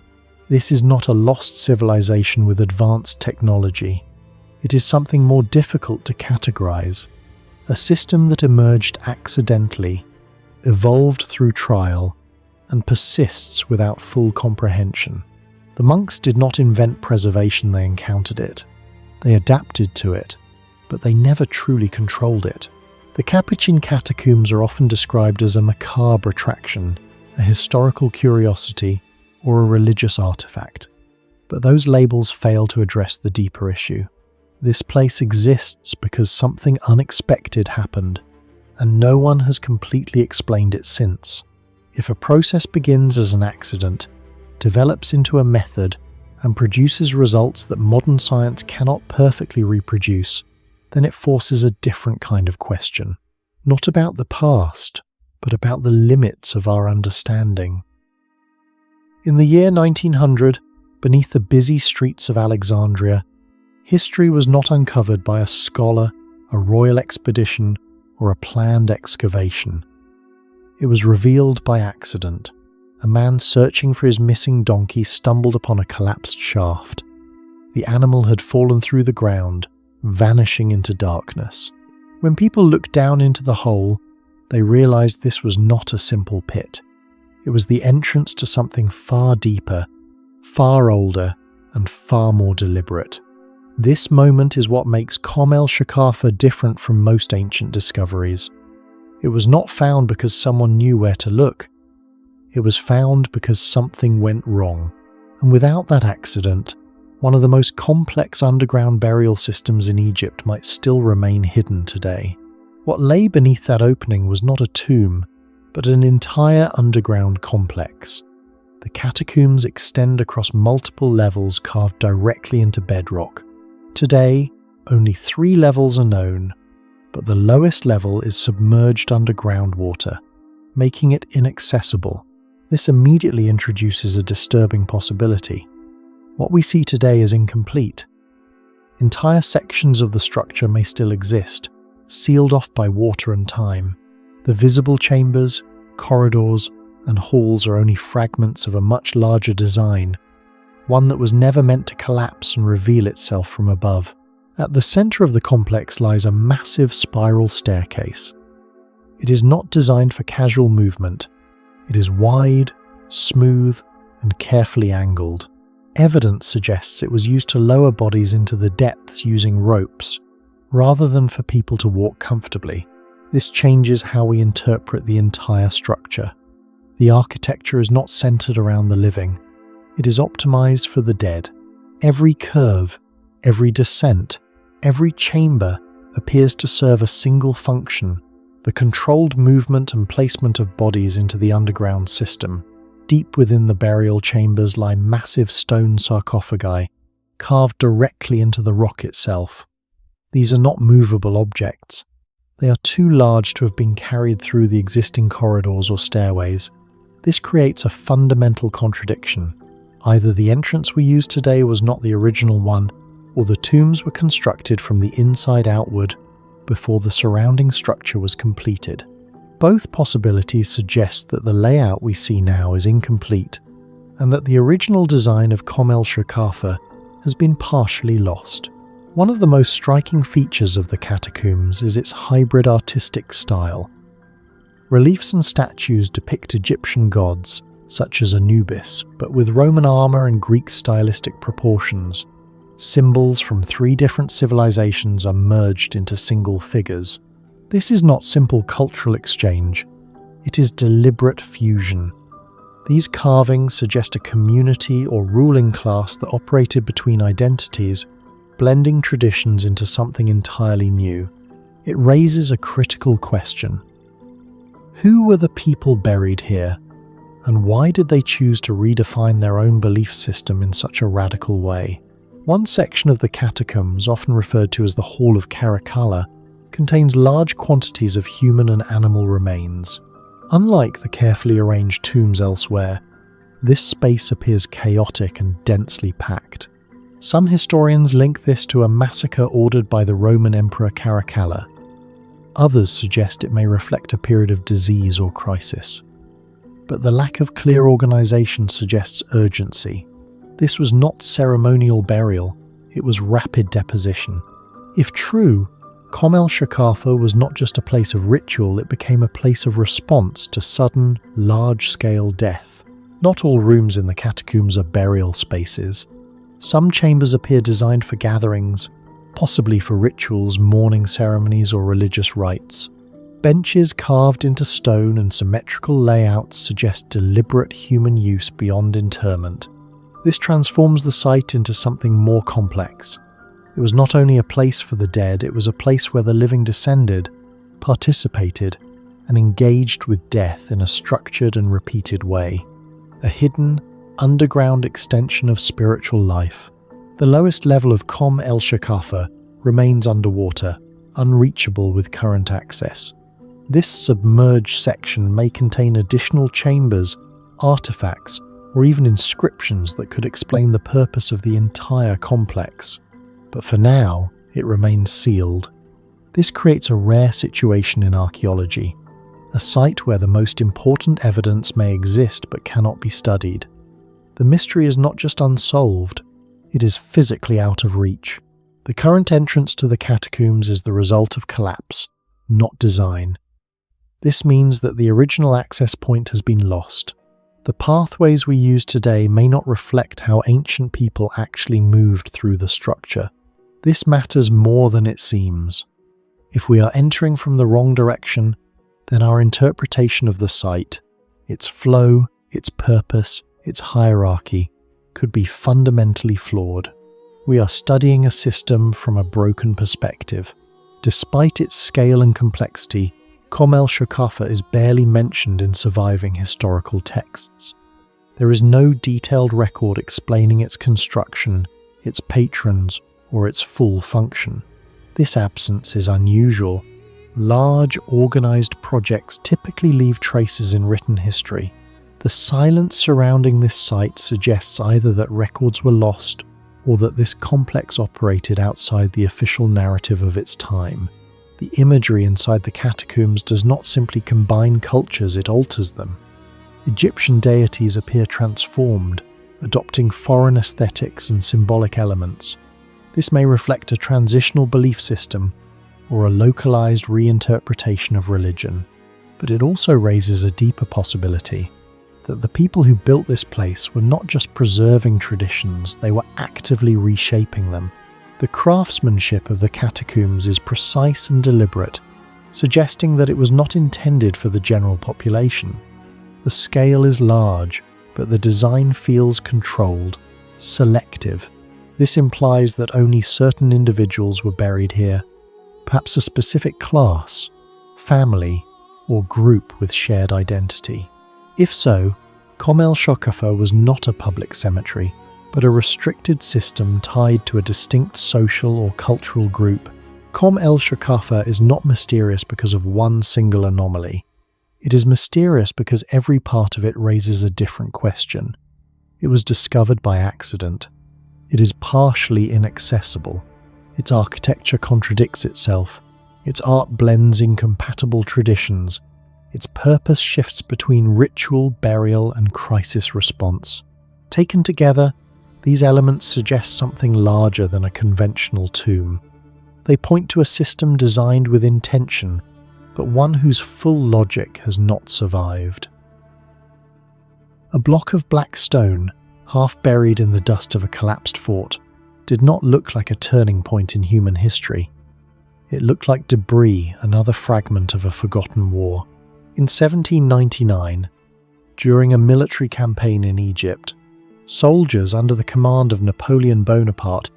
This is not a lost civilization with advanced technology. It is something more difficult to categorize, a system that emerged accidentally, evolved through trial, and persists without full comprehension. The monks did not invent preservation, they encountered it. They adapted to it, but they never truly controlled it. The Capuchin catacombs are often described as a macabre attraction, a historical curiosity, or a religious artifact. But those labels fail to address the deeper issue. This place exists because something unexpected happened, and no one has completely explained it since. If a process begins as an accident, develops into a method, and produces results that modern science cannot perfectly reproduce, then it forces a different kind of question. Not about the past, but about the limits of our understanding. In the year 1900, beneath the busy streets of Alexandria, history was not uncovered by a scholar, a royal expedition, or a planned excavation. It was revealed by accident. A man searching for his missing donkey stumbled upon a collapsed shaft. The animal had fallen through the ground, vanishing into darkness. When people looked down into the hole, they realized this was not a simple pit. It was the entrance to something far deeper, far older, and far more deliberate. This moment is what makes Shoqafa different from most ancient discoveries. It was not found because someone knew where to look. It was found because something went wrong. And without that accident, one of the most complex underground burial systems in Egypt might still remain hidden today. What lay beneath that opening was not a tomb, but an entire underground complex. The catacombs extend across multiple levels carved directly into bedrock. Today, only 3 levels are known, but the lowest level is submerged under groundwater, making it inaccessible. This immediately introduces a disturbing possibility. What we see today is incomplete. Entire sections of the structure may still exist, sealed off by water and time. The visible chambers, corridors, and halls are only fragments of a much larger design, one that was never meant to collapse and reveal itself from above. At the center of the complex lies a massive spiral staircase. It is not designed for casual movement. It is wide, smooth, and carefully angled. Evidence suggests it was used to lower bodies into the depths using ropes, rather than for people to walk comfortably. This changes how we interpret the entire structure. The architecture is not centered around the living. It is optimized for the dead. Every curve, every descent, every chamber appears to serve a single function: the controlled movement and placement of bodies into the underground system. Deep within the burial chambers lie massive stone sarcophagi, carved directly into the rock itself. These are not movable objects. They are too large to have been carried through the existing corridors or stairways. This creates a fundamental contradiction. Either the entrance we use today was not the original one, or the tombs were constructed from the inside outward before the surrounding structure was completed. Both possibilities suggest that the layout we see now is incomplete, and that the original design of Shoqafa has been partially lost. One of the most striking features of the catacombs is its hybrid artistic style. Reliefs and statues depict Egyptian gods, such as Anubis, but with Roman armor and Greek stylistic proportions. Symbols from 3 different civilizations are merged into single figures. This is not simple cultural exchange, it is deliberate fusion. These carvings suggest a community or ruling class that operated between identities, blending traditions into something entirely new. It raises a critical question. Who were the people buried here, and why did they choose to redefine their own belief system in such a radical way? One section of the catacombs, often referred to as the Hall of Caracalla, contains large quantities of human and animal remains. Unlike the carefully arranged tombs elsewhere, this space appears chaotic and densely packed. Some historians link this to a massacre ordered by the Roman Emperor Caracalla. Others suggest it may reflect a period of disease or crisis. But the lack of clear organization suggests urgency. This was not ceremonial burial, it was rapid deposition. If true, Shoqafa was not just a place of ritual, it became a place of response to sudden, large-scale death. Not all rooms in the catacombs are burial spaces. Some chambers appear designed for gatherings, possibly for rituals, mourning ceremonies, or religious rites. Benches carved into stone and symmetrical layouts suggest deliberate human use beyond interment. This transforms the site into something more complex. It was not only a place for the dead, it was a place where the living descended, participated, and engaged with death in a structured and repeated way. A hidden, underground extension of spiritual life. The lowest level of Shoqafa remains underwater, unreachable with current access. This submerged section may contain additional chambers, artifacts, or even inscriptions that could explain the purpose of the entire complex. But for now, it remains sealed. This creates a rare situation in archaeology, a site where the most important evidence may exist but cannot be studied. The mystery is not just unsolved, it is physically out of reach. The current entrance to the catacombs is the result of collapse, not design. This means that the original access point has been lost. The pathways we use today may not reflect how ancient people actually moved through the structure. This matters more than it seems. If we are entering from the wrong direction, then our interpretation of the site, its flow, its purpose, its hierarchy, could be fundamentally flawed. We are studying a system from a broken perspective. Despite its scale and complexity, Shoqafa is barely mentioned in surviving historical texts. There is no detailed record explaining its construction, its patrons, or its full function. This absence is unusual. Large, organized projects typically leave traces in written history. The silence surrounding this site suggests either that records were lost or that this complex operated outside the official narrative of its time. The imagery inside the catacombs does not simply combine cultures, it alters them. Egyptian deities appear transformed, adopting foreign aesthetics and symbolic elements. This may reflect a transitional belief system or a localized reinterpretation of religion. But it also raises a deeper possibility that the people who built this place were not just preserving traditions, they were actively reshaping them. The craftsmanship of the catacombs is precise and deliberate, suggesting that it was not intended for the general population. The scale is large, but the design feels controlled, selective. This implies that only certain individuals were buried here, perhaps a specific class, family, or group with shared identity. If so, Shoqafa was not a public cemetery, but a restricted system tied to a distinct social or cultural group. Shoqafa is not mysterious because of one single anomaly. It is mysterious because every part of it raises a different question. It was discovered by accident. It is partially inaccessible. Its architecture contradicts itself. Its art blends incompatible traditions. Its purpose shifts between ritual, burial, and crisis response. Taken together, these elements suggest something larger than a conventional tomb. They point to a system designed with intention, but one whose full logic has not survived. A block of black stone, half buried in the dust of a collapsed fort, did not look like a turning point in human history. It looked like debris, another fragment of a forgotten war. In 1799, during a military campaign in Egypt, soldiers under the command of Napoleon Bonaparte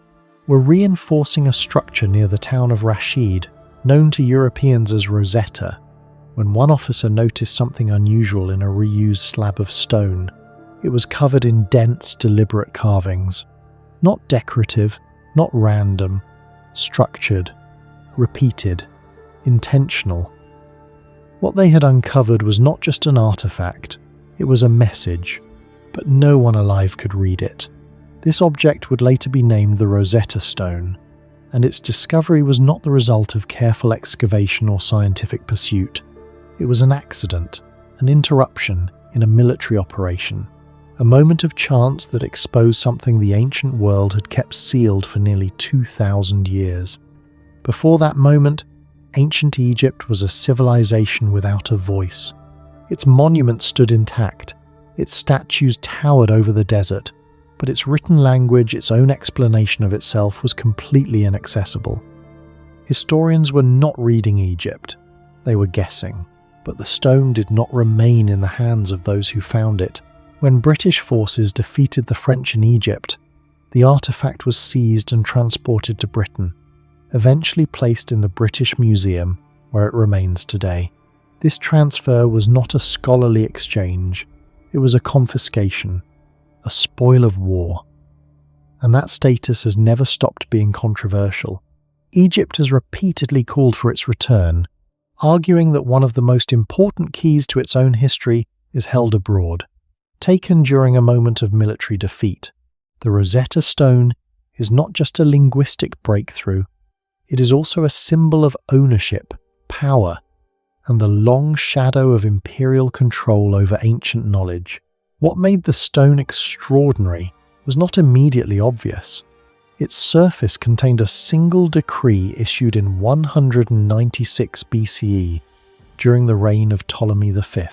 were reinforcing a structure near the town of Rashid, known to Europeans as Rosetta, when one officer noticed something unusual in a reused slab of stone. It was covered in dense, deliberate carvings. Not decorative, not random, structured, repeated, intentional. What they had uncovered was not just an artifact, it was a message, but no one alive could read it. This object would later be named the Rosetta Stone. and its discovery was not the result of careful excavation or scientific pursuit. It was an accident, an interruption in a military operation, a moment of chance that exposed something the ancient world had kept sealed for nearly 2,000 years. Before that moment, ancient Egypt was a civilization without a voice. Its monuments stood intact, its statues towered over the desert, but its written language, its own explanation of itself, was completely inaccessible. Historians were not reading Egypt, they were guessing, but the stone did not remain in the hands of those who found it. When British forces defeated the French in Egypt, the artifact was seized and transported to Britain, eventually placed in the British Museum, where it remains today. This transfer was not a scholarly exchange, it was a confiscation, a spoil of war. And that status has never stopped being controversial. Egypt has repeatedly called for its return, arguing that one of the most important keys to its own history is held abroad. Taken during a moment of military defeat, the Rosetta Stone is not just a linguistic breakthrough, it is also a symbol of ownership, power, and the long shadow of imperial control over ancient knowledge. What made the stone extraordinary was not immediately obvious. Its surface contained a single decree issued in 196 BCE during the reign of Ptolemy V.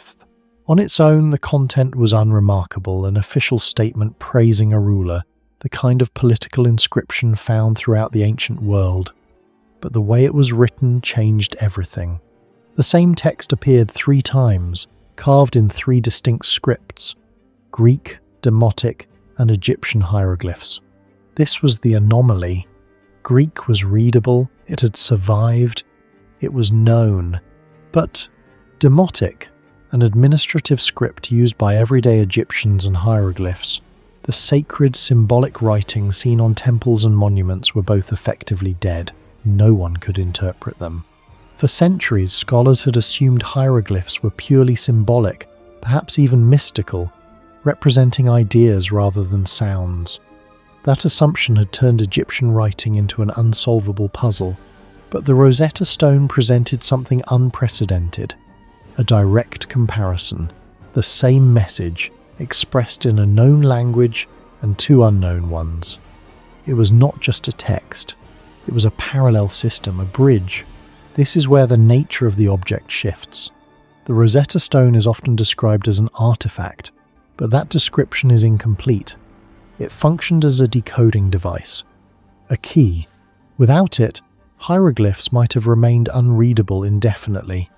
On its own, the content was unremarkable, an official statement praising a ruler, the kind of political inscription found throughout the ancient world. But the way it was written changed everything. The same text appeared 3 times, carved in 3 distinct scripts: Greek, Demotic, and Egyptian hieroglyphs. This was the anomaly. Greek was readable, it had survived, it was known. But Demotic, an administrative script used by everyday Egyptians and hieroglyphs, the sacred symbolic writings seen on temples and monuments, were both effectively dead. No one could interpret them. For centuries, scholars had assumed hieroglyphs were purely symbolic, perhaps even mystical, representing ideas rather than sounds. That assumption had turned Egyptian writing into an unsolvable puzzle, but the Rosetta Stone presented something unprecedented: a direct comparison, the same message, expressed in a known language and 2 unknown ones. It was not just a text, it was a parallel system, a bridge. This is where the nature of the object shifts. The Rosetta Stone is often described as an artifact, but that description is incomplete. It functioned as a decoding device, a key. Without it, hieroglyphs might have remained unreadable indefinitely.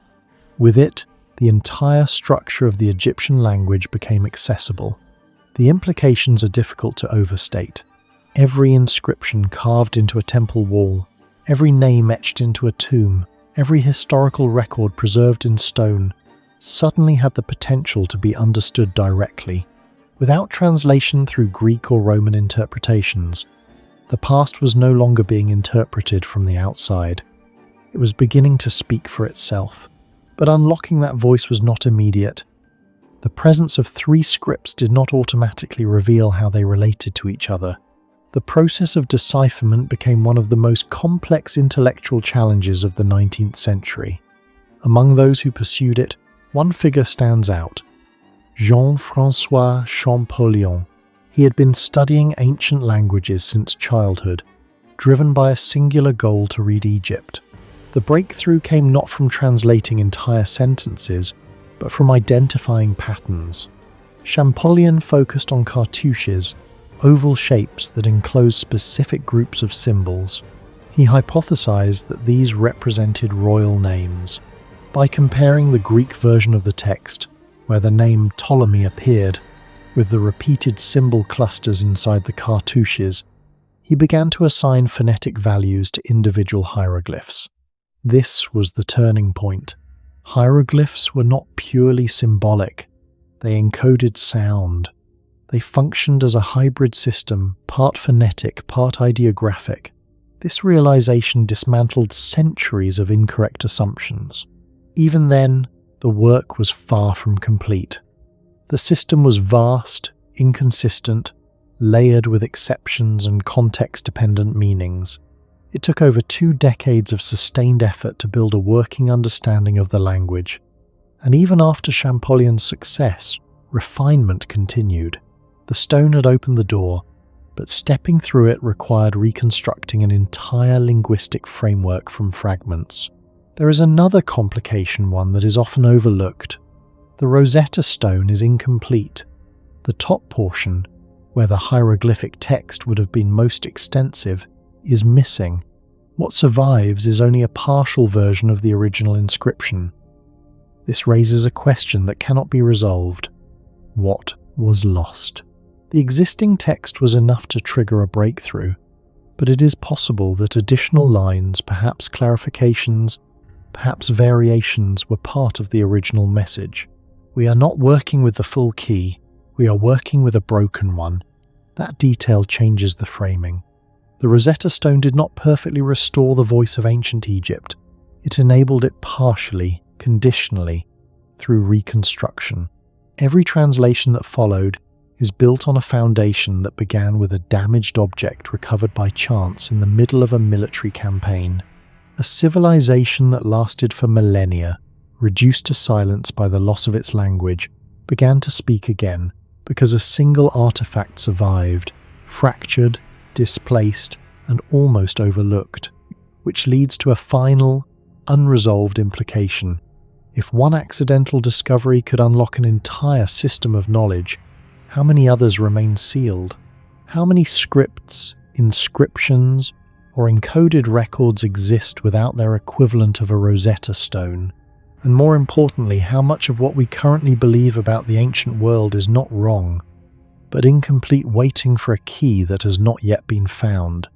With it, the entire structure of the Egyptian language became accessible. The implications are difficult to overstate. Every inscription carved into a temple wall, every name etched into a tomb, every historical record preserved in stone, suddenly had the potential to be understood directly. Without translation through Greek or Roman interpretations, the past was no longer being interpreted from the outside. It was beginning to speak for itself. But unlocking that voice was not immediate. The presence of 3 scripts did not automatically reveal how they related to each other. The process of decipherment became one of the most complex intellectual challenges of the 19th century. Among those who pursued it, one figure stands out: Jean-François Champollion. He had been studying ancient languages since childhood, driven by a singular goal to read Egypt. The breakthrough came not from translating entire sentences, but from identifying patterns. Champollion focused on cartouches, oval shapes that enclose specific groups of symbols. He hypothesized that these represented royal names. By comparing the Greek version of the text, where the name Ptolemy appeared, with the repeated symbol clusters inside the cartouches, he began to assign phonetic values to individual hieroglyphs. This was the turning point. Hieroglyphs were not purely symbolic. They encoded sound. They functioned as a hybrid system, part phonetic, part ideographic. This realization dismantled centuries of incorrect assumptions. Even then, the work was far from complete. The system was vast, inconsistent, layered with exceptions and context-dependent meanings. It took over 2 decades of sustained effort to build a working understanding of the language, and even after Champollion's success, refinement continued. The stone had opened the door, but stepping through it required reconstructing an entire linguistic framework from fragments. There is another complication, one that is often overlooked. The Rosetta Stone is incomplete. The top portion, where the hieroglyphic text would have been most extensive, is missing. What survives is only a partial version of the original inscription. This raises a question that cannot be resolved. What was lost? The existing text was enough to trigger a breakthrough, but it is possible that additional lines, perhaps clarifications, perhaps variations, were part of the original message. We are not working with the full key, we are working with a broken one. That detail changes the framing. The Rosetta Stone did not perfectly restore the voice of ancient Egypt. It enabled it partially, conditionally, through reconstruction. Every translation that followed is built on a foundation that began with a damaged object recovered by chance in the middle of a military campaign. A civilization that lasted for millennia, reduced to silence by the loss of its language, began to speak again because a single artifact survived, fractured, displaced, and almost overlooked, which leads to a final, unresolved implication. If one accidental discovery could unlock an entire system of knowledge, how many others remain sealed? How many scripts, inscriptions, or encoded records exist without their equivalent of a Rosetta Stone? And more importantly, how much of what we currently believe about the ancient world is not wrong, but incomplete, waiting for a key that has not yet been found?